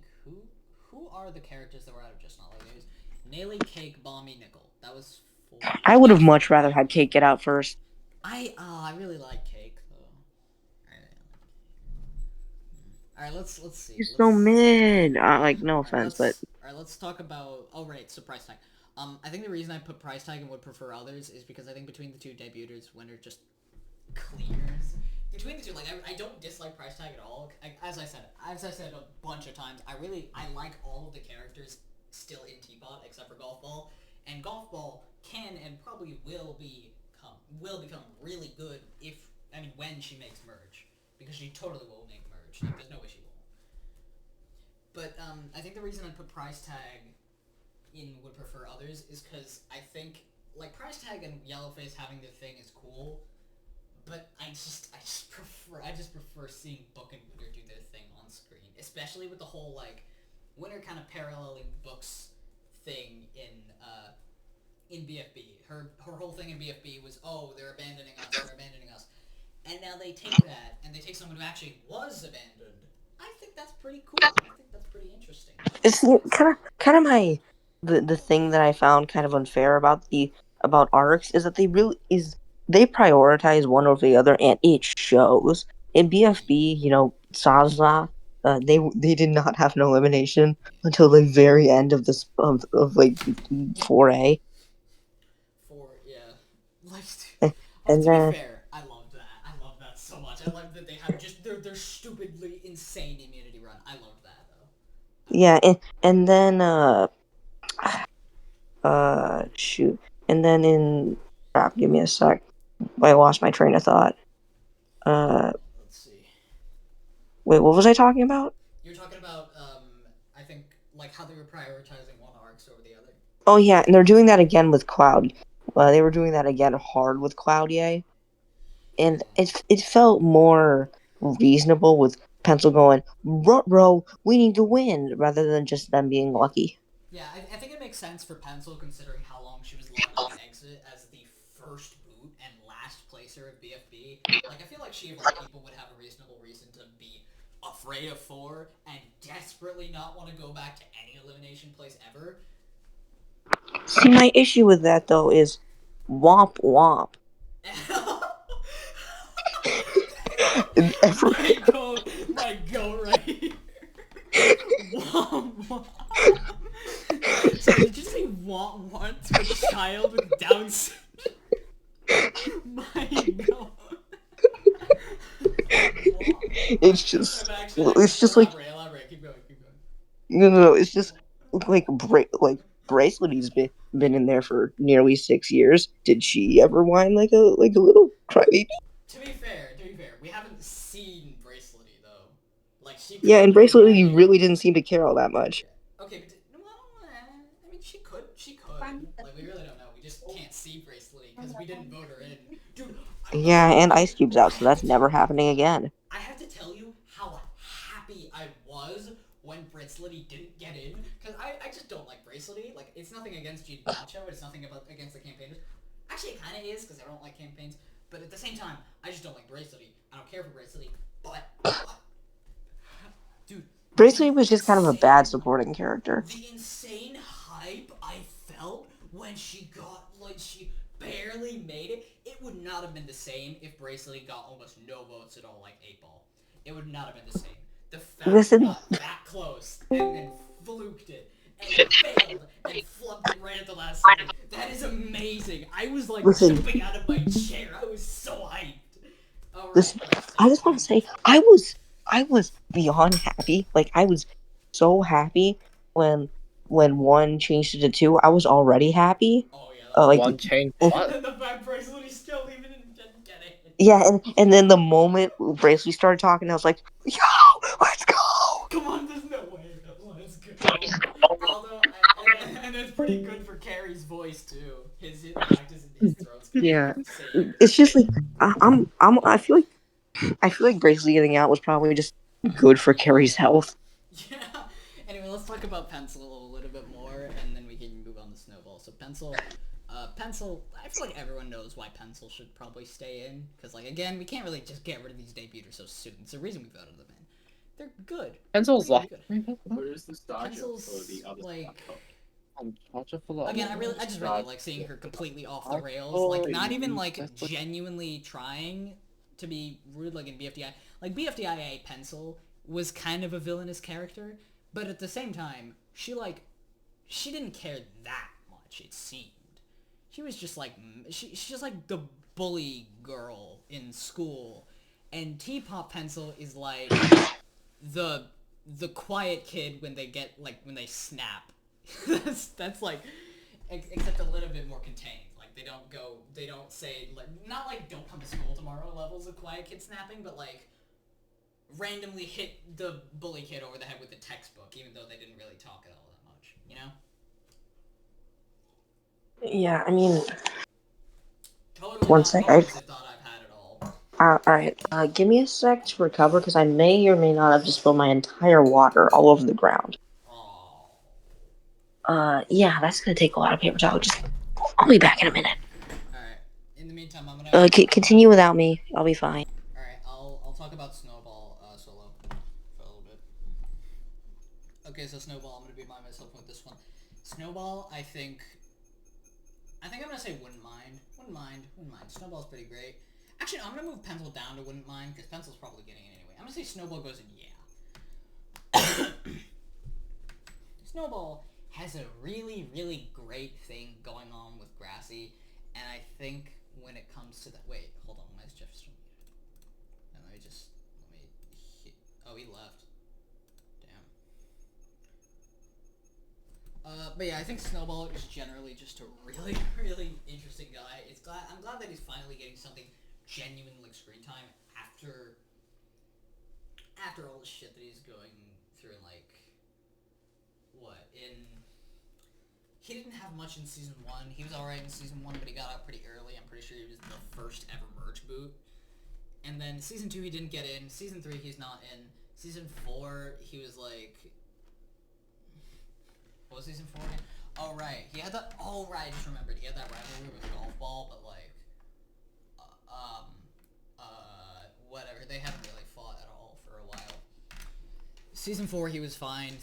Who are the characters that were out of Just Not? Like, there's Naily, Cake, Bomby, Nickel. That was four. I would That have was four, much rather right? had Kate get out first. I really like Cake though. All right, let's see. You're so mid. Like no offense, but All right, let's talk about. Oh right, so price tag. I think the reason I put price tag and would prefer others is because I think between the two debuters, winner just clears. Between the two, like I don't dislike price tag at all. As I said a bunch of times, I like all of the characters still in Teapot except for Golf Ball, and Golf Ball can and probably will become really good when she makes merge, because she totally will make merge. Like, there's no way she won't. But I think the reason I put price tag in would prefer others is because I think like price tag and Yellowface having their thing is cool, but I just prefer seeing Book and Winter do their thing on screen, especially with the whole like Winter kind of paralleling Book's thing in BFB. Her whole thing in BFB was, oh, they're abandoning us, and now they take that and they take someone who actually was abandoned. I think that's pretty cool. I think that's pretty interesting. it's kind of my the thing that I found kind of unfair about arcs is that they prioritize one over the other, and it shows. In BFB, Sazla, they did not have an elimination until the very end of this of like 4A. Yeah, like And to be then fair, I love that. I love that so much. I love that they have just their stupidly insane immunity run. I love that though. yeah, and then shoot. And then in crap, give me a sec. I lost my train of thought. Let's see. Wait, what was I talking about? You're talking about I think like how they were prioritizing one arcs over the other. Oh yeah, and they're doing that again with Cloud. They were doing that again hard with Cloud, yay. And it felt more reasonable with Pencil going, bro, we need to win, rather than just them being lucky. Yeah, I think it makes sense for Pencil considering how long she was locked on exit as the first boot and last placer of BFB. Like, I feel like she of all people would have a reasonable reason to be afraid of 4 and desperately not want to go back to any elimination place ever. See, my issue with that though is womp womp. My goat right here. Womp womp. So did you say womp womp to a child with Down syndrome? My god. It's just like Elaborate. Keep going. no, it's just like Bracelety's been in there for nearly 6 years. Did she ever whine like a little crybaby? To be fair, we haven't seen Bracelety though. Like she. Yeah, and could be Bracelety whining. really didn't seem to care all that much. Okay, but I mean, she could. Like, we really don't know. We just can't see Bracelety because we didn't vote her in. Dude, Yeah, and Ice Cube's out, so I have that's to never tell- happening again. I have to tell you how happy I was when Bracelety didn't get in, because I just don't like Bracelety. Like, it's nothing against Gene Nacho, it's nothing against the campaigners. Actually, it kind of is, because I don't like campaigns. But at the same time, I just don't like Bracelety. I don't care for Bracelety. But dude, Bracelety was just kind of a bad supporting character. the insane hype I felt when she barely made it. It would not have been the same if Bracelety got almost no votes at all, like 8-Ball. It would not have been the same. The fact Listen. it got that close and then fluked it and failed and flubbed it right at the last second. That is amazing. I was like jumping out of my chair. I was so hyped. All right, Listen, I just want to say I was beyond happy. Like I was so happy when one changed it to 2. I was already happy. Oh yeah. Like One chain. What? And the fact Bracelety still even didn't get it. yeah, and then the moment Bracelety started talking, I was like, "Yo, let's go!" Come on, there's no way. Let's go. Although, and it's pretty good for Carrie's voice too. His throat's gonna Yeah, insane. it's just like I feel like Bracelety getting out was probably just good for Carrie's health. Yeah. Anyway, let's talk about Pencil a little bit more, and then we can move on to Snowball. So Pencil, I feel like everyone knows why Pencil should probably stay in, because like again, we can't really just get rid of these debuters so soon. It's the reason we voted them in. They're good. Pencil's Really like. good. Where's nostalgia Pencil's for the other like. stuff? Again, I just really like seeing her completely off the rails. Like, not even, like, genuinely trying to be rude, like in BFDI. Like, BFDIA Pencil was kind of a villainous character, but at the same time, she didn't care that much, it seemed. She was just, like, she's just, like, the bully girl in school. And TPOT Pencil is, like, the quiet kid when they snap. that's like, except a little bit more contained. Like they don't say like not like don't come to school tomorrow levels of quiet kid snapping, but like randomly hit the bully kid over the head with the textbook, even though they didn't really talk at all that much. You know? Yeah, I mean, Totally one not sec. opposite thought I've had at all. All right. Give me a sec to recover because I may or may not have just spilled my entire water all over the ground. Yeah, that's gonna take a lot of paper towels. I'll be back in a minute. Alright. In the meantime, I'm gonna... Continue without me. I'll be fine. Alright, I'll talk about Snowball, solo for a little bit. Okay, so Snowball, I'm gonna be by myself with this one. Snowball, I think I'm gonna say wouldn't mind. Wouldn't mind. Snowball's pretty great. Actually, I'm gonna move Pencil down to wouldn't mind, because Pencil's probably getting it anyway. I'm gonna say Snowball goes in yeah. Snowball has a really, really great thing going on with Grassy, and I think when it comes to that... Wait, hold on, why is Jeff still muted? Oh, he left. Damn. But yeah, I think Snowball is generally just a really, really interesting guy. I'm glad that he's finally getting something genuine like screen time after all the shit that he's going through in like he didn't have much in season 1. He was alright in season 1, but he got out pretty early. I'm pretty sure he was the first ever merge boot. And then season 2 he didn't get in. Season 3 he's not in. Season 4 he was like... What was season 4 again? Oh right, I just remembered. He had that rivalry with Golf Ball, but like... whatever. They haven't really fought at all for a while. Season 4 he was fine,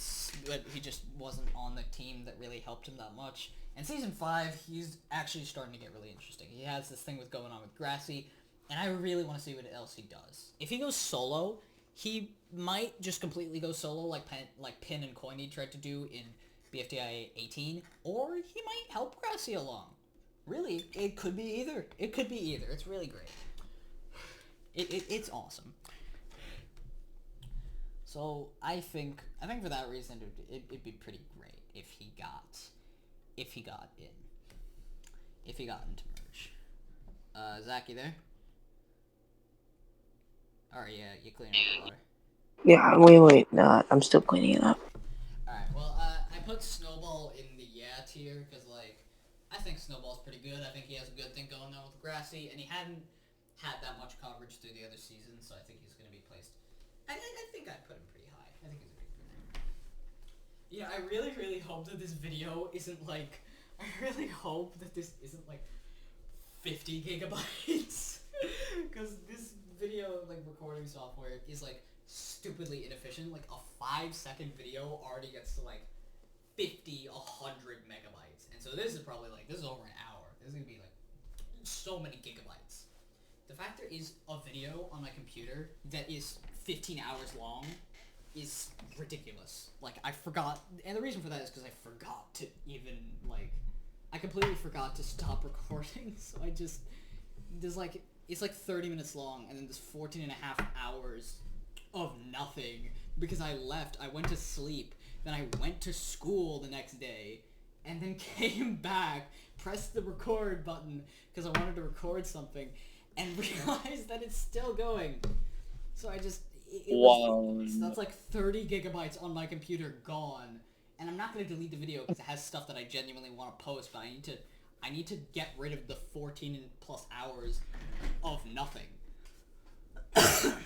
but he just wasn't on the team that really helped him that much. And season 5, he's actually starting to get really interesting. He has this thing with going on with Grassy, and I really want to see what else he does. If he goes solo, he might just completely go solo like Pin and Coiny tried to do in BFDI 18, or he might help Grassy along. Really, it could be either. It's really great. It's awesome. So I think for that reason it'd be pretty great if he got if he got in. If he got into merge. Zach, you there? Alright, yeah, you cleaning up the water. Yeah, wait. No, I'm still cleaning it up. Alright, well, I put Snowball in the yeah tier, because, like, I think Snowball's pretty good. I think he has a good thing going on with Grassy, and he hadn't had that much coverage through the other seasons, so I think he's going to be placed. I think I'd put him pretty high. I think he's a good player. Yeah, I really, really hope that this video isn't, like, I really hope that this isn't, like, 50 gigabytes. Because this video, like, recording software is, like, stupidly inefficient. Like, a 5-second video already gets to, like, 50, 100 megabytes. And so this is probably, like, this is over an hour. This is gonna be, like, so many gigabytes. The fact there is a video on my computer that is 15 hours long is ridiculous. Like, I forgot, and the reason for that is because I forgot to even, like, I completely forgot to stop recording, so I just, there's, like, it's, like, 30 minutes long, and then there's 14 and a half hours of nothing, because I left, I went to sleep, then I went to school the next day, and then came back, pressed the record button, because I wanted to record something, and realized that it's still going. So I just, so that's like 30 gigabytes on my computer gone, and I'm not going to delete the video because it has stuff that I genuinely want to post, but I need to get rid of the 14 plus hours of nothing.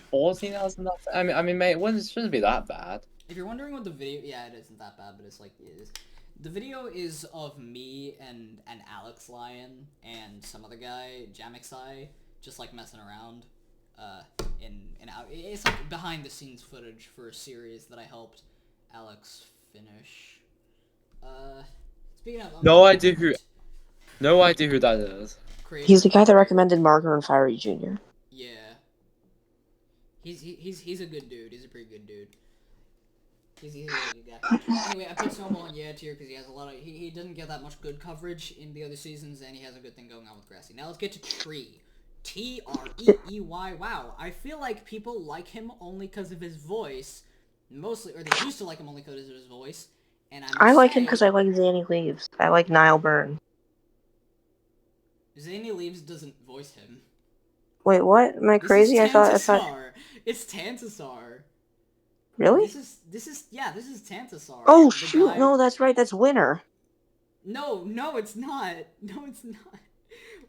14 hours of nothing? I mean, mate, it shouldn't be that bad. If you're wondering what the video, yeah, it isn't that bad, but it's like, it is. The video is of me and Alex Lion and some other guy, Jamixai, just like messing around. It's like behind the scenes footage for a series that I helped Alex finish. Speaking of, No idea who that is. He's the guy that recommended Marker and Fiery Jr. Yeah. He's a good dude. He's a pretty good dude. He's a really good guy. Anyway, I put Snowball in yeah tier because he has a lot of he doesn't get that much good coverage in the other seasons, and he has a good thing going on with Grassy. Now let's get to Tree. Treey. Wow. I feel like people like him only because of his voice, mostly, or they used to like him only because of his voice. And I like him because I like Zanny Leaves. I like Niall Byrne. Zanny Leaves doesn't voice him. Wait, what? Am I crazy? I thought. It's Tantasar. Really? This is Tantasar. Oh shoot! No, that's right. That's Winner. No, it's not. No, it's not.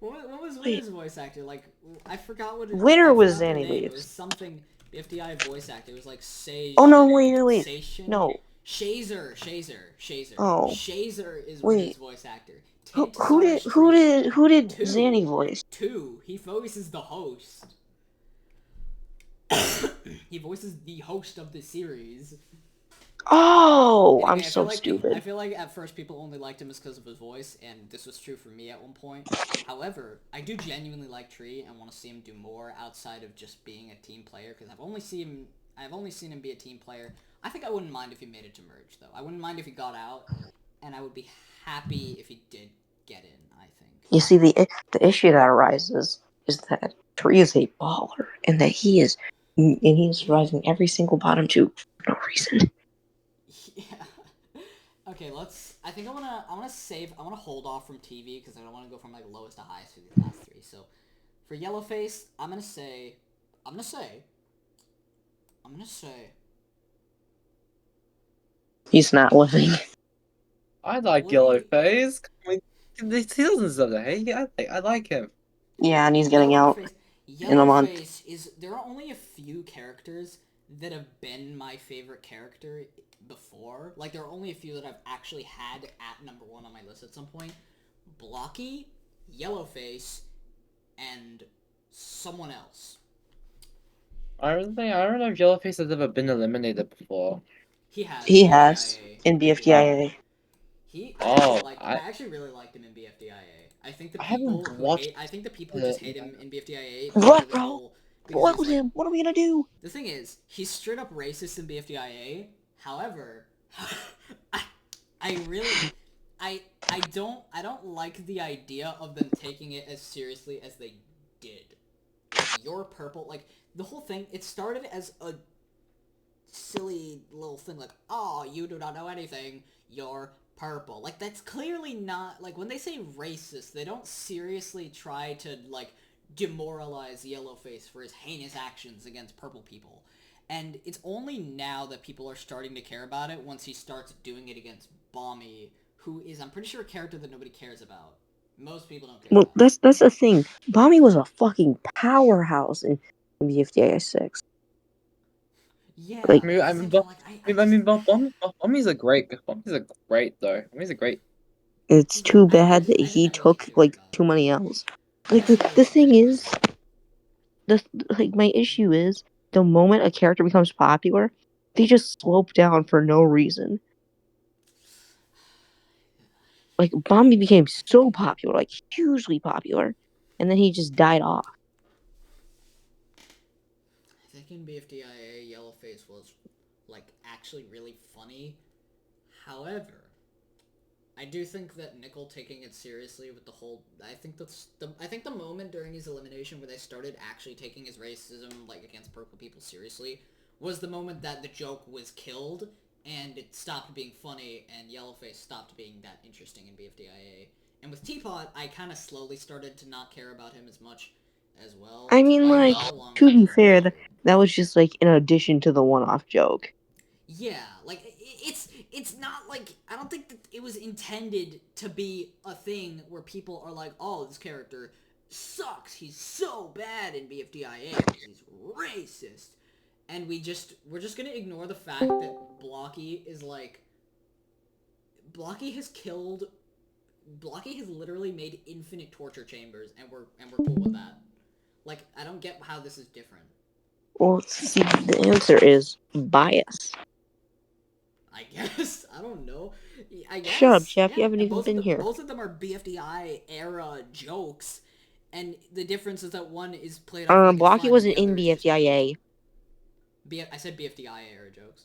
What was Winner's voice actor? Like, I forgot what his Winner was Zanny Zanny Leaves. It was something. The FDI voice actor. It was like Sage. Oh no! Wait. No. Shazer. Oh. Shazer is Wait. Winner's voice actor. Who did Zanny voice? He voices the host. He voices the host of the series. Oh, Anyway, I'm so stupid. I feel like at first people only liked him because of his voice, and this was true for me at one point. However, I do genuinely like Tree and want to see him do more outside of just being a team player, because I've only seen him be a team player. I think I wouldn't mind if he made it to merge, though. I wouldn't mind if he got out, and I would be happy if he did get in, I think. You see, the issue that arises is that Tree is a baller, and that he's rising every single bottom two for no reason. Yeah. Okay, I think I wanna hold off from TV because I don't want to go from like lowest to highest for these last three. So, for Yellowface, I'm gonna say, He's not living. I like Yellowface. I mean, he doesn't deserve the hate. I like him. Yeah, and he's getting out in a month. There are only a few characters that have been my favorite character before. Like, there are only a few that I've actually had at number 1 on my list at some point. Blocky, Yellowface, and someone else. I don't know if Yellowface has ever been eliminated before. He has. He has in BFDIA. I actually really liked him in BFDIA. I think the people who just hate him in BFDIA. What, bro? What with him? What are we gonna do? The thing is, he's straight up racist in BFDIA. However, I don't like the idea of them taking it as seriously as they did. Like, you're purple. Like, the whole thing, it started as a silly little thing like, oh, you do not know anything. You're purple. Like, that's clearly not, like, when they say racist, they don't seriously try to, like, demoralize Yellowface for his heinous actions against purple people. And it's only now that people are starting to care about it once he starts doing it against Bommy, who is, I'm pretty sure, a character that nobody cares about. Most people don't care Well, about. that's the thing. Bommy was a fucking powerhouse in BFDI 6. Yeah, Like, I mean, I mean, but, Bummy's a great though. Bummy's a great. it's too bad that I just he never really took cared like about too him. many L's. I Like never really the thought too thing much is, about him. my issue is the moment a character becomes popular, they just slope down for no reason. Like Bombi became so popular, like hugely popular, and then he just died off. I think in BFDIA, Yellowface was, like, actually really funny. However, I do think that Nickel taking it seriously with the whole, I think the moment during his elimination where they started actually taking his racism, like, against purple people seriously, was the moment that the joke was killed, and it stopped being funny, and Yellowface stopped being that interesting in BFDIA. And with Teapot, I kind of slowly started to not care about him as much as well. I mean, I don't know like, how long to be that fair, was. that was just like in addition to the one-off joke. Yeah, like, it's not like, I don't think that it was intended to be a thing where people are like, oh, this character sucks, he's so bad in BFDIA because he's racist. And we're just gonna ignore the fact that Blocky is like, Blocky has literally made infinite torture chambers, and we're cool with that. Like, I don't get how this is different. Well, see, the answer is bias. I guess. I don't know. I guess. Shut up, Jeff. Yeah. You haven't And even been here. both of them are BFDI era jokes, and the difference is that one is played off like it's Blocky fun, and wasn't the other in is just BFDIA. I said BFDI era jokes.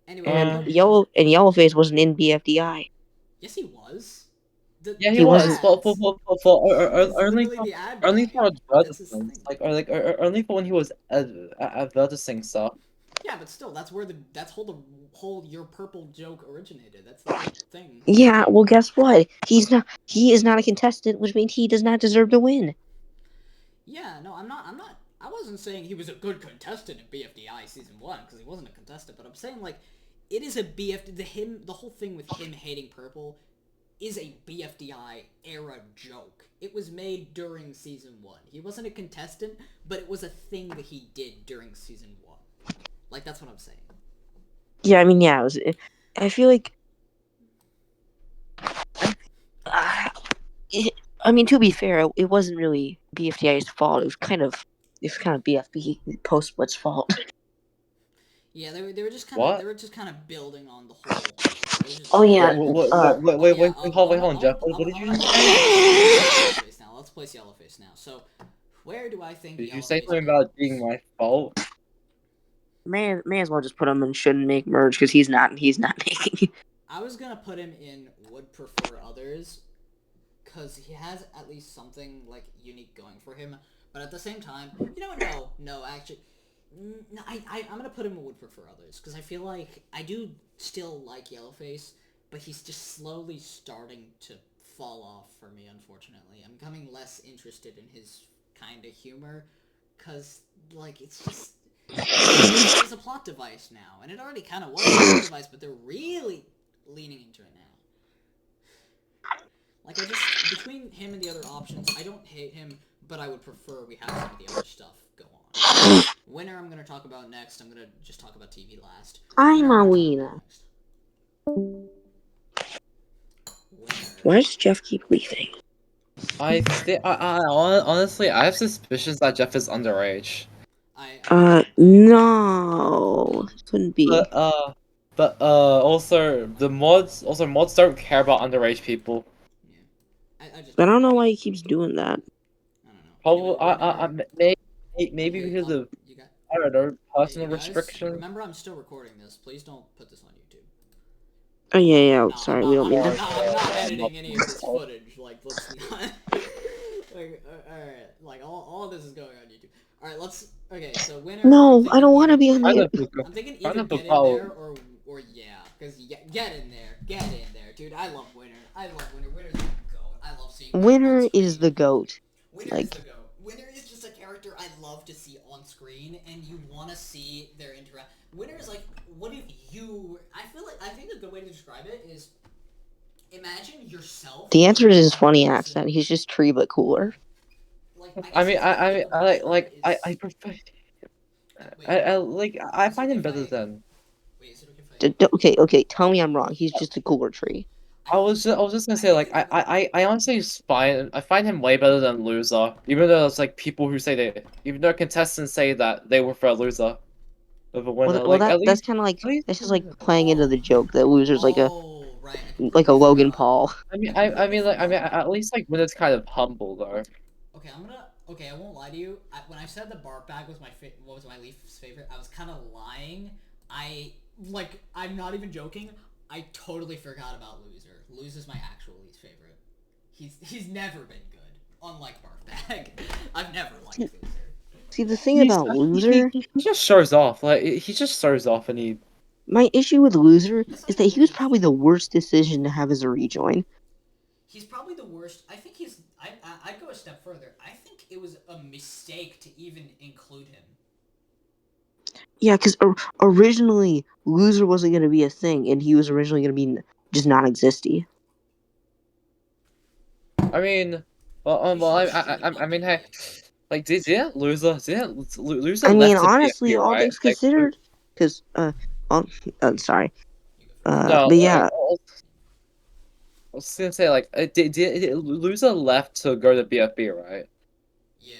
Anyway, And put, Yellowface wasn't in BFDI. yes, he was. Yeah, he He was. wasn't. He's Only literally the ad only guy. for That's his advertisements, thing. only for when he was advertising stuff. Yeah, but still, that's where the whole your purple joke originated. That's the whole thing. Yeah, well, guess what? He is not a contestant, which means he does not deserve to win. Yeah, no, I'm not. I wasn't saying he was a good contestant in BFDI season 1 because he wasn't a contestant. But I'm saying, like, it is a the whole thing with him hating purple is a BFDI era joke. It was made during season 1. He wasn't a contestant, but it was a thing that he did during season 1. Like, that's what I'm saying. Yeah, I mean, yeah, I feel like. I mean, to be fair, it wasn't really BFDI's fault. It was kind of BFB post split's fault. Yeah, they were just kind of What? building on the whole. They were just. Oh yeah. Wait, hold on, Jeff. I'm What did you gonna just say? place Yellowface now. Let's place Yellowface now. So, where do I think Did you Yellowface say something is? about being my fault? May as well just put him in shouldn't make merge because he's not making. I was gonna put him in would prefer others, cause he has at least something like unique going for him. But at the same time, you know what? No, actually, no, I'm gonna put him in would prefer others, cause I feel like I do still like Yellowface, but he's just slowly starting to fall off for me. Unfortunately, I'm becoming less interested in his kind of humor, cause like it's just. It's a plot device now, and it already kind of was a plot device, but they're really leaning into it now. Like, between him and the other options, I don't hate him, but I would prefer we have some of the other stuff go on. Winner I'm going to talk about next. I'm going to just talk about TV last. I'm Winner a I'm gonna talk winner. about next. Winner. Why does Jeff keep leaving? Honestly, I have suspicions that Jeff is underage. No, couldn't be. Also mods don't care about underage people. Yeah. I just I don't know why he keeps doing that. I don't know. Probably, Anyway, maybe hey, because of you got. I don't know Hey, personal you guys, restrictions. remember I'm still recording this. Please don't put this on YouTube. Oh yeah. I'm Sorry, we don't mean to. I'm not editing any of this footage. Like, let's not. Like, alright. Like, all of this is going on YouTube. Alright, let's. Okay, so winner. No, I'm I don't want to thinking be on Kind the. of, I'm thinking kind either of get in about there or yeah. Because get in there, dude. I love Winner. Winner's the goat. I love seeing Winner on is the screen. goat. Winner is Like, the goat. Winner is just a character I love to see on screen, and you want to see their interact. Winner is like, what if you? I think a good way to describe it is, imagine yourself. the answer is his being a funny person- accent. He's just tree but cooler. Like, I mean, guess the way to think about Winner is- I prefer. Wait, I is it find okay him if better I- than. Wait, is it okay if I? Okay, tell me I'm wrong. He's just a cooler tree. I was just gonna I say think like a good- I honestly I find him way better than Loser, even though it's like people who say even though contestants say that they prefer Loser over Winner. Well, Like at that's least kind of like at least that's just like playing into the joke that loser's Oh, right. I like a completely Logan forgot. Paul. I mean I completely I mean forgot. at least like Winner's kind of humble though. Okay, Okay, I won't lie to you. When I said the bark bag was what was my least favorite, I was kind of lying. I'm not even joking. I totally forgot about Loser. Loser's my actual least favorite. He's never been good. Unlike bark bag, I've never liked Loser. See, the thing about loser, He just shows off. Like he just shows off and he. my issue with loser That's not is that even he was weird. probably the worst decision to have as a rejoin. He's probably the worst. I think he's. I'd go a step further. I think it was a mistake to even include him. Yeah, because originally loser wasn't going to be a thing, and he was originally going to be just non-existy. I mean, I mean, hey, like didn't Loser Loser I mean, left to honestly, BFB, all right? things considered, because sorry, No, but yeah, I was gonna say like did Loser left to go to BFB, right? Yeah.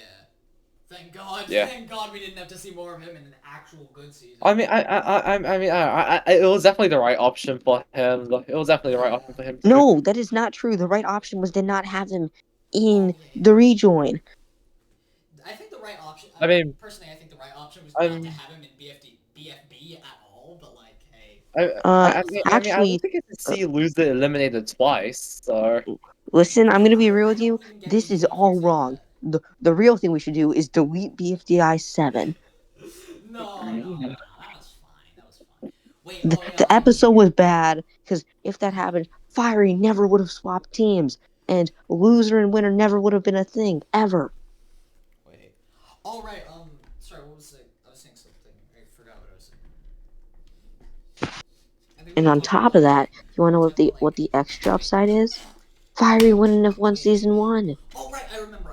Thank God. Yeah. Thank God we didn't have to see more of him in an actual good season. I mean, it was definitely the right option for him. It was definitely the right option for him. no, that is not true. The right option was to not have him in yeah. the rejoin. I think the right option. I mean, personally, I think the right option was I'm- not to have him in BFB at all. But like, hey, I mean, I Actually, don't think it's to see Loser eliminated twice. So listen, I'm gonna be real with I you. don't even get This you is if you're all saying wrong. The real thing we should do is delete BFDI 7. that. No. That was fine. That was fine. Wait. The, Oh yeah. the episode was bad because if that happened, Fiery never would have swapped teams, and loser and winner never would have been a thing ever. Wait. All right. Sorry. What was it? I was saying something. I forgot what I was saying. I think we And were on talking top about, of that, you want to know talking about, what the extra upside is? Fiery wouldn't have won season 1. Oh right, I remember.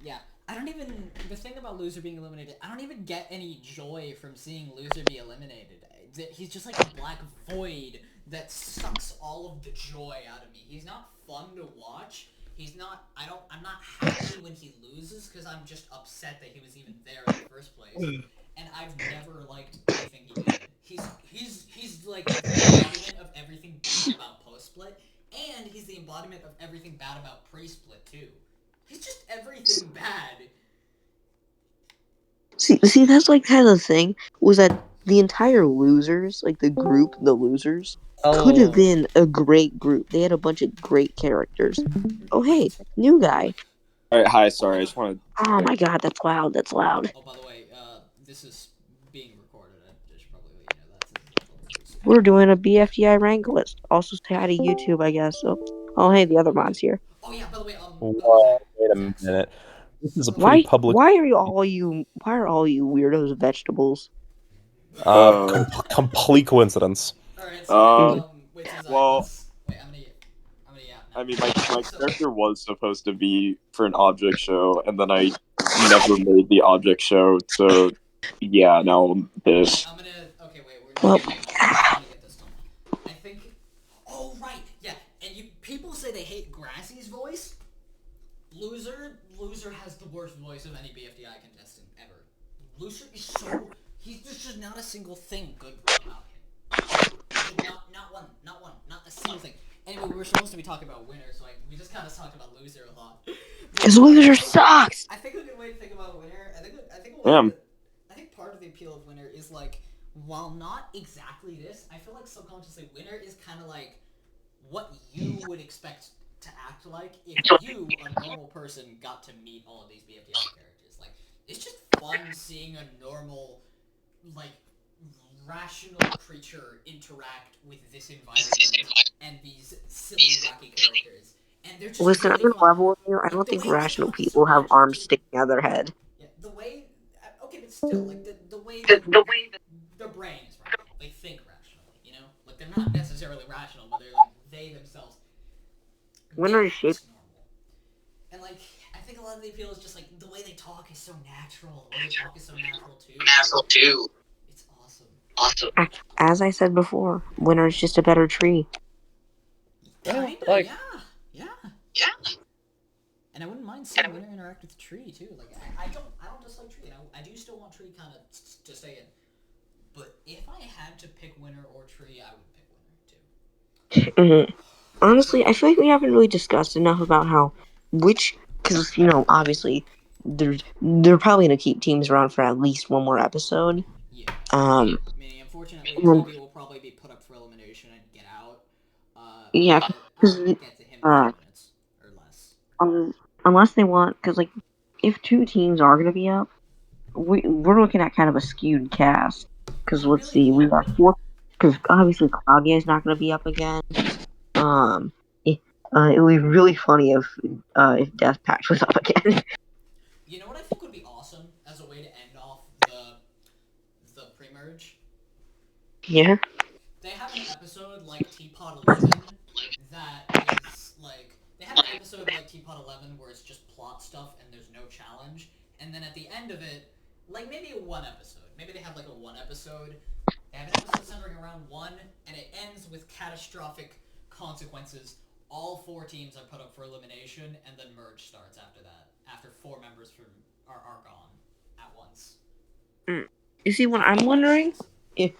Yeah. I don't even. The thing about Loser being eliminated, I don't even get any joy from seeing Loser be eliminated. He's just like a black void that sucks all of the joy out of me. He's not fun to watch. He's not. I'm not happy when he loses because I'm just upset that he was even there in the first place. And I've never liked anything he did. He's like the embodiment of everything bad about post split, and he's the embodiment of everything bad about pre split too. He's just everything bad. See, that's like kind of the thing was that the entire losers, like the group, the losers, could have been a great group. They had a bunch of great characters. Oh hey, new guy. Alright, hi, sorry, I just wanted. Oh my god, that's loud. That's loud. Oh, by the way, this is being recorded. I should probably let you know that. We're doing a BFDI rank list. Also say hi to YouTube, I guess. So, oh hey, the other mods here. Oh yeah, by the way, Wait a minute. This is a pretty Why? public. Why are all you weirdos vegetables? Complete coincidence. Alright, so wait, well, wait, I'm gonna I mean, my character was supposed to be for an object show, and then I never made the object show, so yeah, now this. I'm gonna. Okay, wait. Well, I'm gonna get this done. I think. Oh right, yeah. And people say they hate Grassy's voice. Loser has the worst voice of any BFDI contestant ever. Loser is so. There's just not a single thing good about him. Not a single thing. Anyway, we were supposed to be talking about Winner, so we just kind of talked about Loser a lot. because loser sucks. I think a good way to think about Winner. I think part of the appeal of Winner is like, while not exactly this, I feel like subconsciously Winner is kind of like what you would expect to act like if you, a normal person, got to meet all of these BFDI characters. Like, it's just fun seeing a normal, like, rational creature interact with this environment and these silly, wacky characters? And they're just Listen, I'm really gonna fun. level with you. I Like don't the think way they rational talk is so people have natural arms too. sticking out of their head. Yeah, the way. Okay, but still, like the way that their brain is rational. They think rationally, you know. Like they're not necessarily rational, but they're like they themselves. They Winter is shaped. act normal. And like I think a lot of the appeal is just like the way they talk is so natural. The way they talk is so natural too. It's awesome. As I said before, winter is just a better tree. Yeah, Kinda, like yeah. And I wouldn't mind seeing Winter interact with Tree too. Like I don't dislike Tree, and I do still want Tree kind of to stay in. But if I had to pick Winter or Tree, I would pick Winter too. hmm Honestly, I feel like we haven't really discussed enough about because obviously they're probably gonna keep teams around for at least one more episode. Yeah. Um, Meaning, unfortunately, and, TV will probably be put up for elimination and get out. yeah, But because I'll get to him in a few minutes or less. unless they want, because like if two teams are gonna be up, we're looking at kind of a skewed cast. Because You let's really see, we are. got four. Because obviously Claudia is not gonna be up again. Um, it would be really funny if Death Pact was up again. You know what I think would be awesome as a way to end off the pre-merge? Yeah. They have an episode like TPOT 11 that is like they have an episode like TPOT 11 where it's just plot stuff and there's no challenge, and then at the end of it, like maybe one episode, maybe they have like a one episode. They have an episode centering around one, and it ends with catastrophic consequences. All four teams are put up for elimination, and then merge starts after that. After four members are gone at once. You see, what I'm wondering is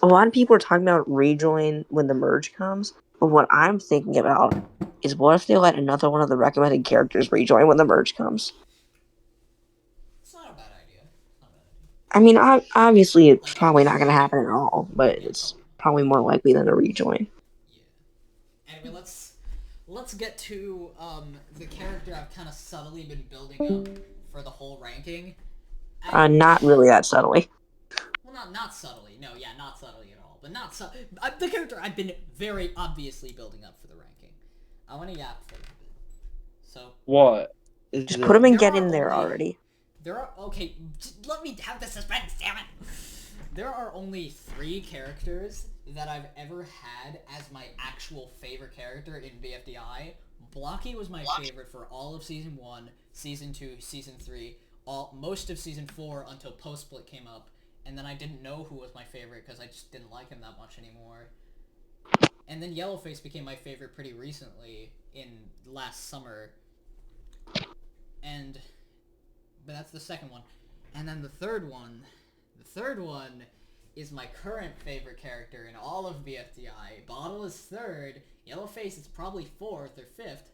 a lot of people are talking about rejoin when the merge comes, but what I'm thinking about is what if they let another one of the recommended characters rejoin when the merge comes? It's not a bad idea. Not a bad idea. I mean, obviously it's Like probably not going to obviously, happen at all, but yeah, it's probably not. probably more likely than a rejoin. Yeah. Anyway, let's get to the character I've kind of subtly been building up for the whole ranking. Not really that subtly. Well, not subtly. No, yeah, not subtly at all. But not the character I've been very obviously building up for the ranking. I want to yap for a little bit. So what? Is Just it? put him and There get are in there only- already. there are okay. Just let me have the suspense, damn it. There are only 3 characters that I've ever had as my actual favorite character in BFDI. Blocky was my favorite for all of season 1, season 2, season 3, most of season 4 until post split came up, and then I didn't know who was my favorite because I just didn't like him that much anymore. And then Yellowface became my favorite pretty recently in last summer. But that's the second one. And then the third one is my current favorite character in all of BFDI. Bottle is third, Yellowface is probably 4th or 5th,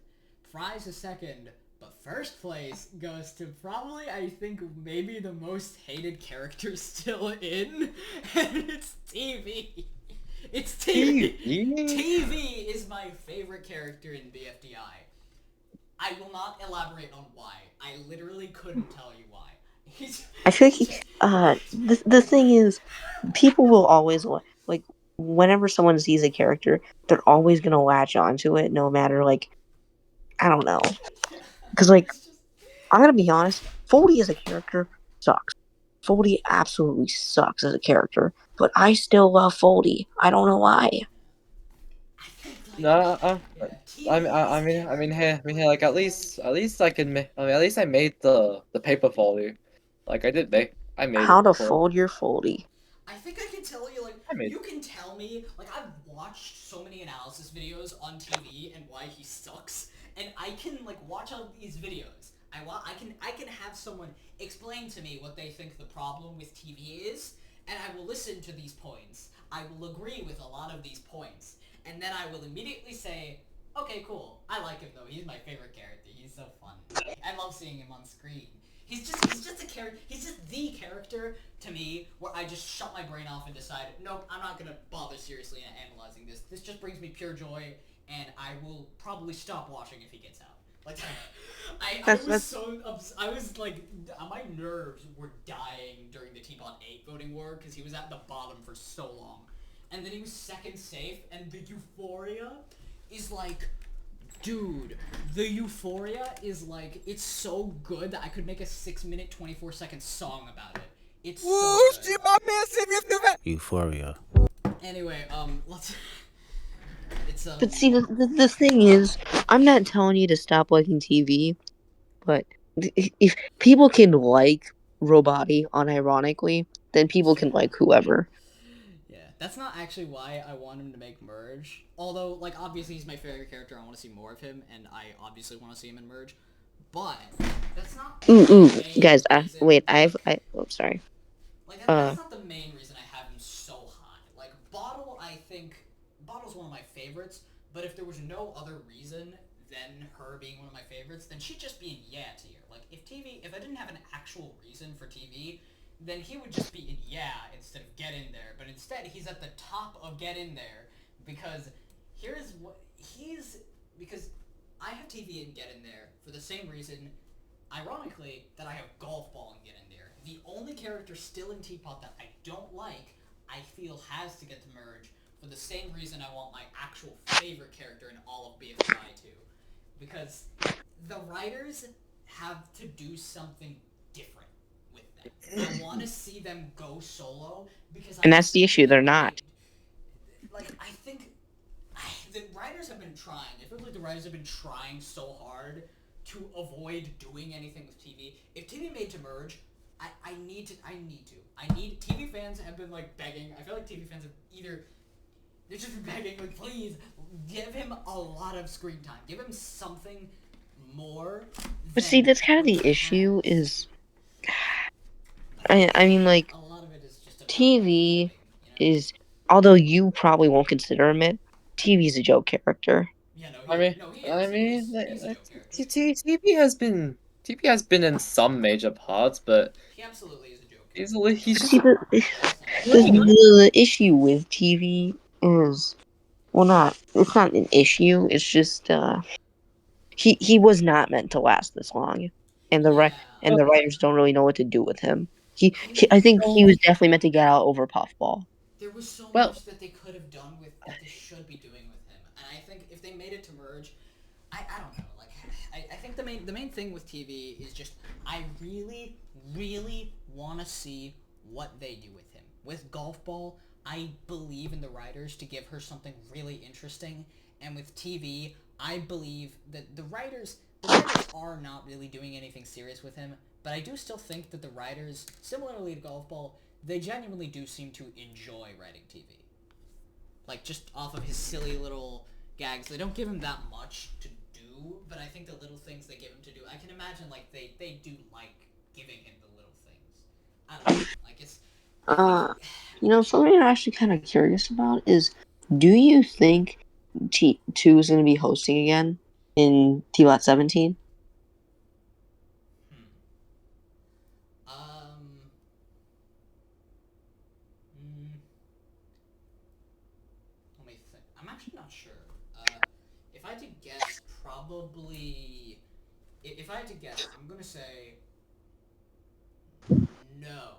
Fry's is second, but first place goes to probably, I think, maybe the most hated character still in, and it's TV. It's TV. TV is my favorite character in BFDI. I will not elaborate on why. I literally couldn't tell you why. I feel like the thing is, people will always like whenever someone sees a character, they're always gonna latch onto it, no matter like I don't know, because like It's just, I'm gonna be honest, Foldy as a character sucks. Foldy absolutely sucks as a character, but I still love Foldy. I don't know why. I think like, No, yeah, TV I mean, hey, like at least I can, at least I made the paper folder. Like I made How it to before. fold your Foldy. I think I can tell you, like, I made you can tell me, like, I've watched so many analysis videos on TV and why he sucks, and I can, like, watch all these videos. I can have someone explain to me what they think the problem with TV is, and I will listen to these points. I will agree with a lot of these points, and then I will immediately say, okay, cool. I like him though. He's my favorite character. He's so fun. I love seeing him on screen. He's just a character. He's just the character to me where I just shut my brain off and decide, nope, I'm not gonna bother seriously analyzing this. This just brings me pure joy, and I will probably stop watching if he gets out. Like, I That's was so I was like, my nerves were dying during the Teapot 8 voting war because he was at the bottom for so long, and then he was second safe, and the Euphoria is like, dude, the Euphoria is like, it's so good that I could make a 6-minute 24-second song about it. It's so good. Euphoria. Anyway, let's. It's But see, the thing is, I'm not telling you to stop liking TV, but if people can like Roboti unironically, then people can like whoever. Yeah, that's not actually why I want him to make Merge. Although, like, obviously he's my favorite character. I want to see more of him, and I obviously want to see him in Merge. But that's not Ooh, the ooh, main guys, reason wait, that oh, sorry. like Uh, that's not the main reason I have him so high. Like Bottle, I think Bottle's one of my favorites. But if there was no other reason than her being one of my favorites, then she'd just be in yeah tier. Like if I didn't have an actual reason for TV, then he would just be in yeah instead of get in there. But instead, he's at the top of get in there because here's what he's because I have TV and get in there for the same reason, ironically, that I have golf ball and get in there. The only character still in Teapot that I don't like, I feel has to get to merge for the same reason I want my actual favorite character in all of BFI 2. Because the writers have to do something different with them. I want to see them go solo because and that's the issue. They're not. I think the writers have been trying. It feels like the writers have been trying so hard to avoid doing anything with TV. If TV made to merge, I need TV fans have been like begging. I feel like TV fans have either they're just begging like, please give him a lot of screen time. Give him something more. But see, that's kind of what the he issue. has. Is I mean, like A lot of it is just about TV like, you know? is, although you probably won't consider him it, TV's a joke character. Yeah, no, I mean, he I is. mean, He's a like, joke character. TP has been in some major parts, but He absolutely is a joke he's character. he's See, just the issue with TV is, well, it's not an issue. It's just he was not meant to last this long, and Yeah. the writers don't really know what to do with him. I I think he well, was definitely meant to get out over Puffball. There was so well, much that they could have done with that they should be doing with him, and I think if they made it to merge, I don't know. Like I think the main thing with TV is just I really want to see what they do with him. With Golf Ball, I believe in the writers to give her something really interesting, and with TV, I believe that the writers are not really doing anything serious with him. But I do still think that the writers, similarly to Golf Ball, they genuinely do seem to enjoy writing TV. Like, just off of his silly little gags. They don't give him that much to do, but I think the little things they give him to do, I can imagine, like, they do like giving him the little things. I don't know. Like, it's... Something I'm actually kind of curious about is, do you think T2 is going to be hosting again in TBOT 17? Hmm. Mm, let me think. I'm actually not sure. If I had to guess, probably... If I had to guess, I'm gonna say... No.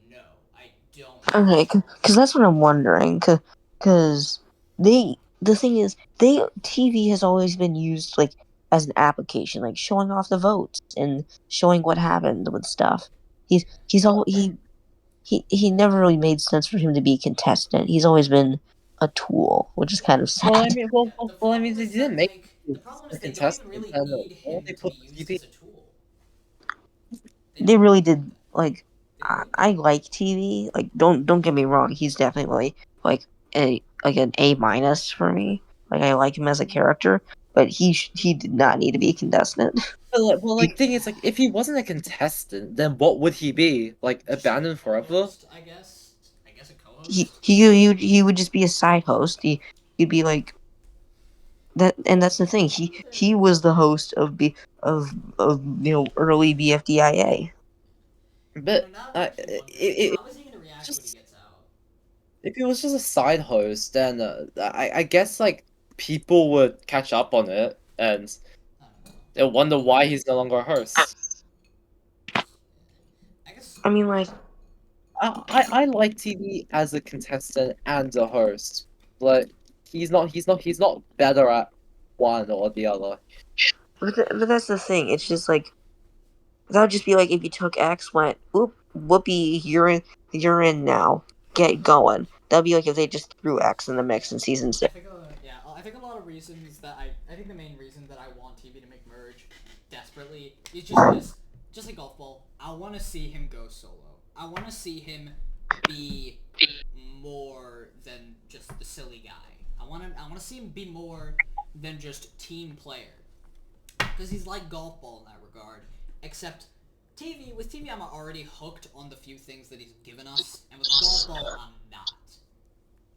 No. I don't Okay, think so. because that's what I'm wondering. Because the thing is, TV has always been used like as an application, like showing off the votes and showing what happened with stuff. He's all he never really made sense for him to be a contestant. He's always been a tool, which is kind of well, I sad. mean, Yeah, the I mean, problem they is didn't that, make like... him The problem a is they don't even contestant, really and need all him they to be put on used TV. as a tool. They Don't really need did that. like. They really I don't. like TV. Like, don't get me wrong. He's definitely like an A minus for me. Like, I like him as a character, but he did not need to be a contestant. But thing is, like, if he wasn't a contestant, then what would he be? Like, Just like abandoned a forever? co-host, I guess. I guess a he co-host. he would just be a side host. He'd be like that, and that's the thing. He was the host of early BFDIA. But Now that makes me wonder, how is he gonna react when he just gets out? if he was just a side host, then I guess like people would catch up on it, and I don't know. They'll wonder why he's no longer a host. I guess. I mean, like, I like TV as a contestant and a host, but he's not better at one or the other. but that's the thing. It's just like that would just be like if you took X, went, whoop, whoopee, you're in now, get going. That'd be like if they just threw X in the mix in season I 6. think, I think a lot of reasons that I think the main reason that I want TV to make merge desperately is just like golf ball. I want to see him go solo. I want to see him be more than just the silly guy. I want to see him be more than just team player. Because he's like golf ball in that regard. Except with TV, I'm already hooked on the few things that he's given us, and with golf ball, I'm not.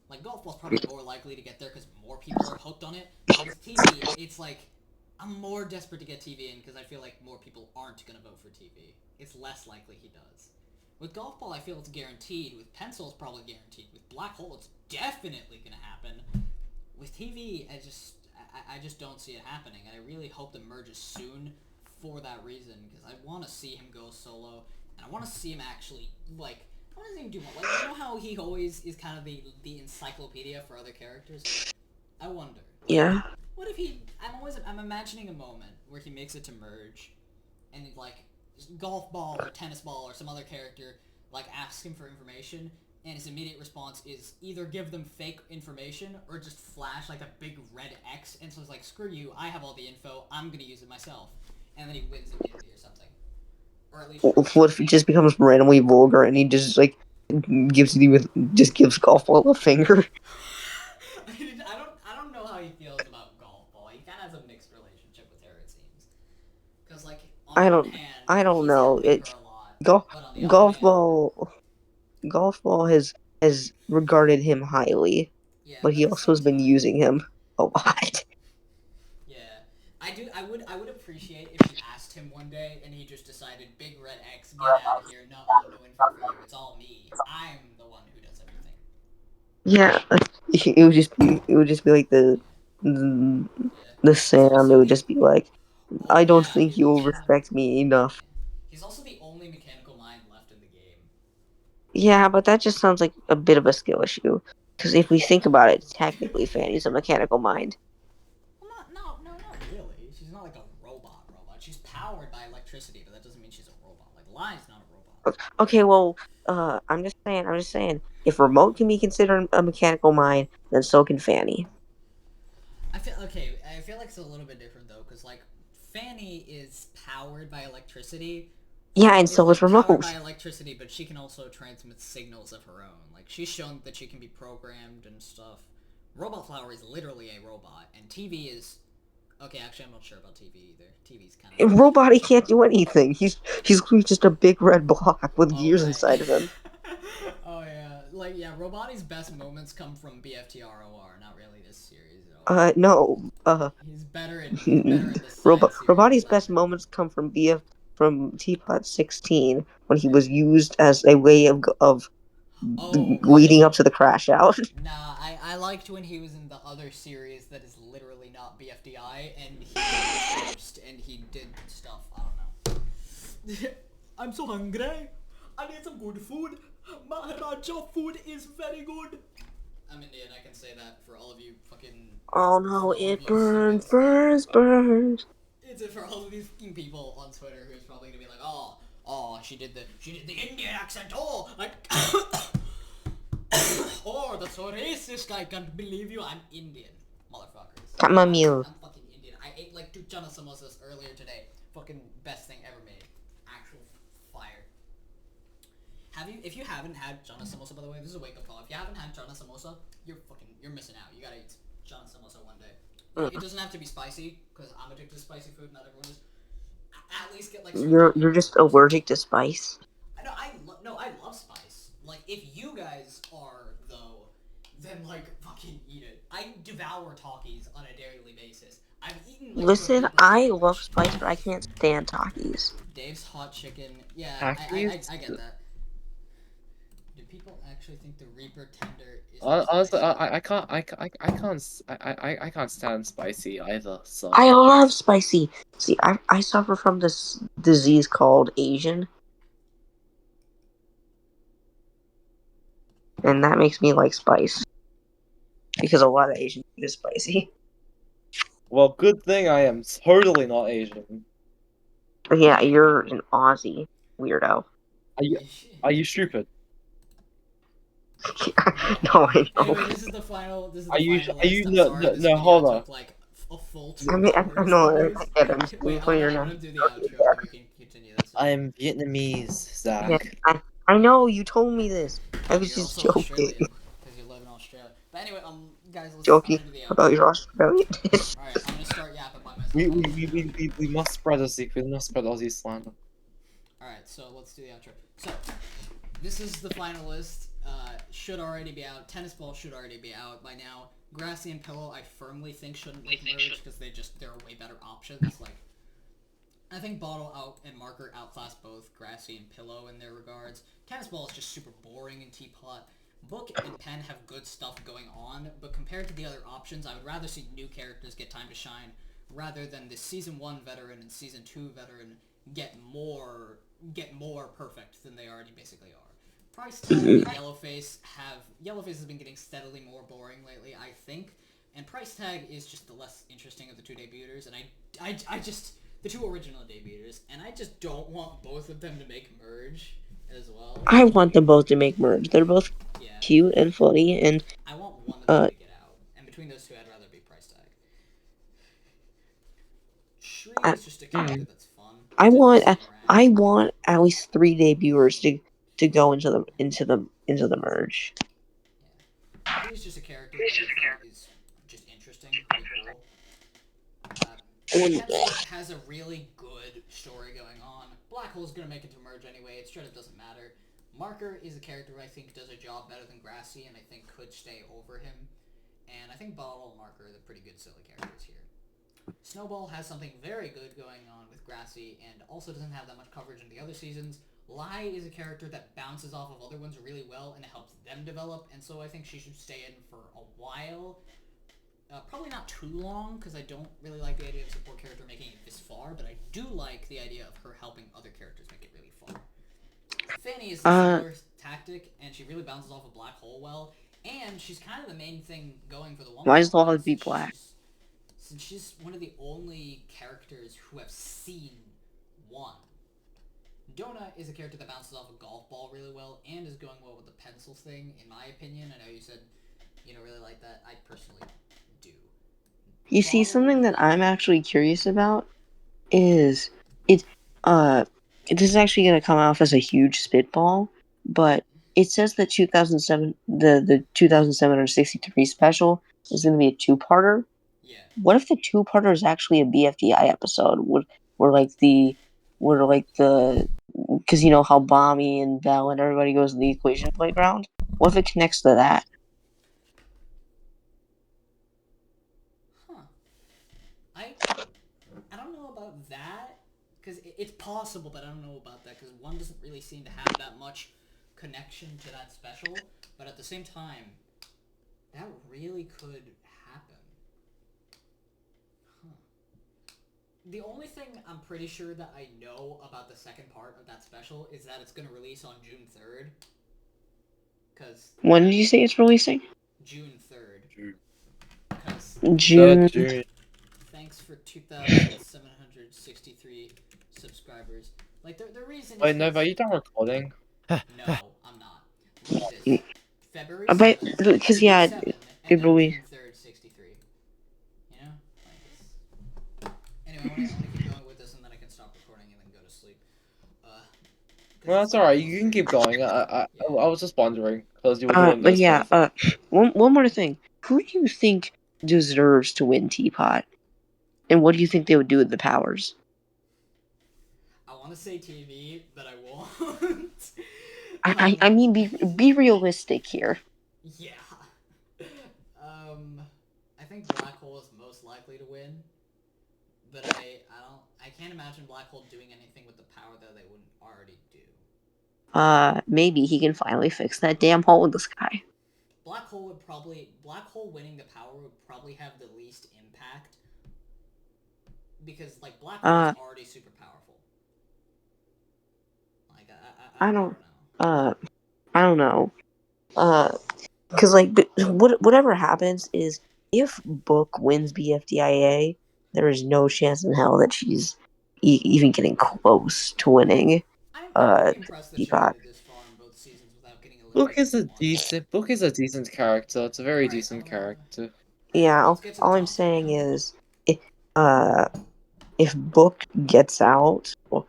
Like, golf ball's probably more likely to get there because more people are hooked on it. But with TV, it's like, I'm more desperate to get TV in because I feel like more people aren't going to vote for TV. It's less likely he does. With golf ball, I feel it's guaranteed. With pencil, it's probably guaranteed. With black hole, it's definitely going to happen. With TV, I just don't see it happening, and I really hope the merge is soon for that reason, because I want to see him go solo, and I want to see him actually, like, I want to see him do more. Like, you know how he always is kind of the encyclopedia for other characters? I wonder. Like, Yeah. What if I'm imagining a moment where he makes it to merge, and like, golf ball or tennis ball or some other character, like, asks him for information, and his immediate response is either give them fake information or just flash like a big red X, and so it's like, screw you, I have all the info, I'm gonna use it myself, and then he wins immunity or something, or at least. What if it just becomes randomly vulgar and he just like gives golf ball a finger? I don't know how he feels about golf ball. He kind of has a mixed relationship with her, it seems. Because like on I one don't hand, I don't he's know. helping her a lot, Golf but on the other golf hand, ball has regarded him highly, yeah, but but he at the also same has been time, using him a lot. yeah, I would appreciate if he asked him one day and he just decided, big red X, get out of here, no info for you, it's all me, I'm the one who does everything. Yeah, it would just be like the Yeah, he's Sam. It also would the just be like, oh I don't yeah, think you will respect me enough. he's also the only mechanical mind left in the game. Yeah, but that just sounds like a bit of a skill issue. Because if we think about it, technically, Fanny's a mechanical mind. Well, not really. She's not like a robot. She's powered by electricity, but that doesn't mean she's a robot. Like, Lai's not a robot. Okay, well, I'm just saying, if Remote can be considered a mechanical mind, then so can Fanny. I feel like it's a little bit different though, because like Fanny is powered by electricity. Yeah, and so is Powered Remote. by electricity, but she can also transmit signals of her own. Like, she's shown that she can be programmed and stuff. Robot Flower is literally a robot, and TV is. Okay, actually, I'm not sure about TV either. TV's kind of. Robot, he can't do anything. He's just a big red block with gears right. inside of him. Oh yeah, like yeah, Robotti's best moments come from BFTROR, not really this series at all. No. He's better in the side Roboti's series. best moments come from TPOT 16 when he was used as a way of Oh leading shit. up to the crash out. Nah, I liked when he was in the other series that is literally not BFDI, and he did first, and he did stuff. I don't know. I'm so hungry. I need some good food. Maharaja food is very good. I'm Indian. I can say that for all of you fucking. Oh no, it burns. It's for all of these fucking people on Twitter who's probably gonna be like, oh, she did the Indian accent. Oh, like. Oh, that's so racist. I can't believe you. I'm Indian, motherfuckers. Chamomile. I'm fucking Indian. I ate like 2 chana samosas earlier today. Fucking best thing ever made. Actual fire. If you haven't had chana samosa, by the way, this is a wake up call. If you haven't had chana samosa, you're missing out. You gotta eat chana samosa one day. It doesn't have to be spicy, because I'm addicted to spicy food, not everyone is. At least get like. You're just allergic to spice. I love spice. Like, if you guys are, though, then, like, fucking eat it. I devour Takis on a daily basis. I've eaten, like, Listen, I love spice, but I can't stand Takis. Dave's hot chicken. Yeah, Takis? I get that. people actually think the Reaper Tender is Honestly, spicy? I can't stand spicy either. So I love spicy. See, I suffer from this disease called Asian, and that makes me like spice because a lot of Asian food is spicy. well, good thing I am totally not Asian. But yeah, you're an Aussie weirdo. Are you stupid? No, I know. Anyway, this is the final. This is Are the you? final Are list. you? I'm No, sorry. no, This no. video Hold on. took like a full I 2 mean, I hours know. to I produce. get it. I'm Wait, speaking for your I'm now. gonna do the outro, and then we can continue this. I am Vietnamese, Yeah, Zach. I know. You told me this. I Yeah, but was you're just also joking. Australian because you live in Australia. But anyway, guys, I'm Joking gonna do the about outro. your Australian. All right, I'm gonna start yapping by myself. We must spread a secret. We must spread Aussie slander. All right, so let's do the outro. So this is the final list. Should already be out. Tennis ball should already be out by now. Grassy and Pillow, I firmly think shouldn't make merge because they're way better options. Like, I think Bottle out and Marker outclass both Grassy and Pillow in their regards. Tennis ball is just super boring in Teapot. Book and Pen have good stuff going on, but compared to the other options, I would rather see new characters get time to shine rather than the season 1 veteran and season 2 veteran get more perfect than they already basically are. Price Tag and Yellowface has been getting steadily more boring lately, I think, and Price Tag is just the less interesting of the two debuters, and I just the two original debuters, and I just don't want both of them to make merge as well. I want them both to make merge. They're both Yeah, cute and funny, and I want one of them to get out, and between those two, I'd rather be Price Tag. Shri I, is just a character that's fun. I to want see around. I want at least 3 debuters to go into the merge. Shri's just a character that I think is just interesting, pretty cool. Pencil has a really good story going on. Black Hole's gonna make it to merge anyway. It straight up doesn't matter. Marker is a character I think does a job better than Grassy, and I think could stay over him. And I think Bottle and Marker are the pretty good silly characters here. Snowball has something very good going on with Grassy, and also doesn't have that much coverage in the other seasons. Lie is a character that bounces off of other ones really well and helps them develop, and so I think she should stay in for a while. Probably not too long, because I don't really like the idea of a support character making it this far, but I do like the idea of her helping other characters make it really far. Fanny is a similar tactic, and she really bounces off a Black Hole well, and she's kind of the main thing going for the one. Why does the always be black? Since she's one of the only characters who have seen one. Dona is a character that bounces off a golf ball really well, and is going well with the pencil thing, in my opinion. I know you said you don't really like that. I personally do. You see, something that I'm actually curious about is it. This is actually going to come off as a huge spitball, but it says that 2007, the 2763 special is going to be a 2-parter. Yeah. What if the 2-parter is actually a BFDI episode? Where like the because you know how Bommy and Bell and everybody goes to the equation playground. What if it connects to that? Huh. I don't know about that, because it's possible, but I don't know about that, because one doesn't really seem to have that much connection to that special, but at the same time, that really could happen. Huh. The only thing I'm pretty sure that I know about the second part of that special is that it's going to release on June 3rd. Because When did you say it's releasing? June 3rd. Because June. thanks for 2,763 subscribers. Like, the reason Wait, is Nova, are you done recording? No, I'm not. Look at this. February But 7th, because yeah, June 7th, it and then really. June 3rd, 63. You know? Like, anyway, I'm gonna keep going with this, and then I can stop recording and then go to sleep. Well, that's alright. You can keep going. I was just wondering because you were doing But those yeah. things. One more thing. Who do you think deserves to win Teapot? And what do you think they would do with the powers? I want to say TV, but I won't. I mean, be realistic here. Yeah. I think Black Hole is most likely to win, but I can't imagine Black Hole doing anything with the power that they wouldn't already do. maybe he can finally fix that damn hole in the sky. Black Hole winning the power would probably have the least impact because like Black Hole is already super powerful. Like I I don't, know. I don't know. Because like, whatever happens is if Book wins BFDIA, there is no chance in hell that she's even getting close to winning. I'm pretty impressed that she made Teapot. it this far in both seasons without getting eliminated. Book is a decent character. It's a very Alright, decent character. Yeah, let's get to the all I'm top tier saying now. is, if Book gets out, well,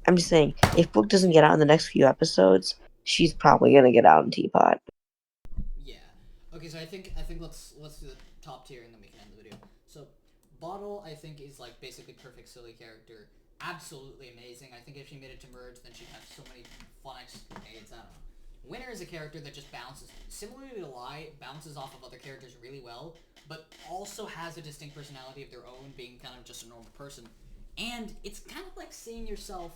I'm just saying, if Book doesn't get out in the next few episodes, she's probably gonna get out in Teapot. Yeah. Okay, so I think let's do the top tier and then we can end the video. So Bottle I think is like basically perfect silly character. Absolutely amazing. I think if she made it to merge, then she'd have so many fun escapades. I don't know. Winner is a character that just bounces, similarly to Lie, bounces off of other characters really well, but also has a distinct personality of their own, being kind of just a normal person. And it's kind of like seeing yourself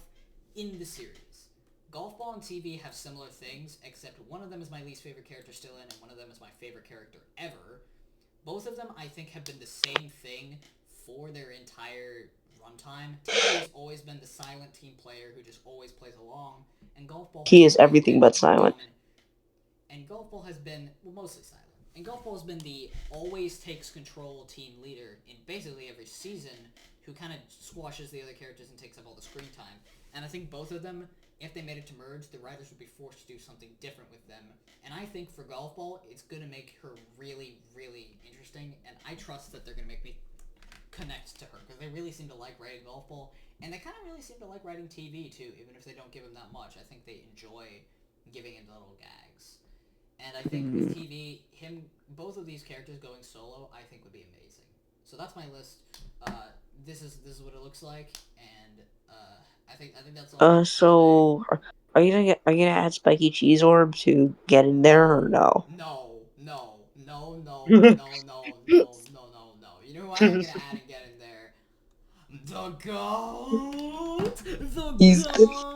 in the series. Golf Ball and TV have similar things, except one of them is my least favorite character still in, and one of them is my favorite character ever. Both of them, I think, have been the same thing for their entire runtime. TV has always been the silent team player who just always plays along, and Golf Ball He has is always everything been but the silent. dominant. And Golf Ball has been, well, mostly silent. And Golf Ball has been the always takes control team leader in basically every season, who kind of squashes the other characters and takes up all the screen time. And I think both of them, if they made it to merge, the writers would be forced to do something different with them. And I think for Golf Ball, it's going to make her really, really interesting. And I trust that they're going to make me connect to her, because they really seem to like writing Golf Ball. And they kind of really seem to like writing TV, too, even if they don't give him that much. I think they enjoy giving him the little gags. And I think with TV, both of these characters going solo, I think would be amazing. So that's my list. This is what it looks like, and I think that's all. So are you gonna add Spiky Cheese Orb to get in there or no? No. You know who I am gonna add and get in there? The goat. The He's goat.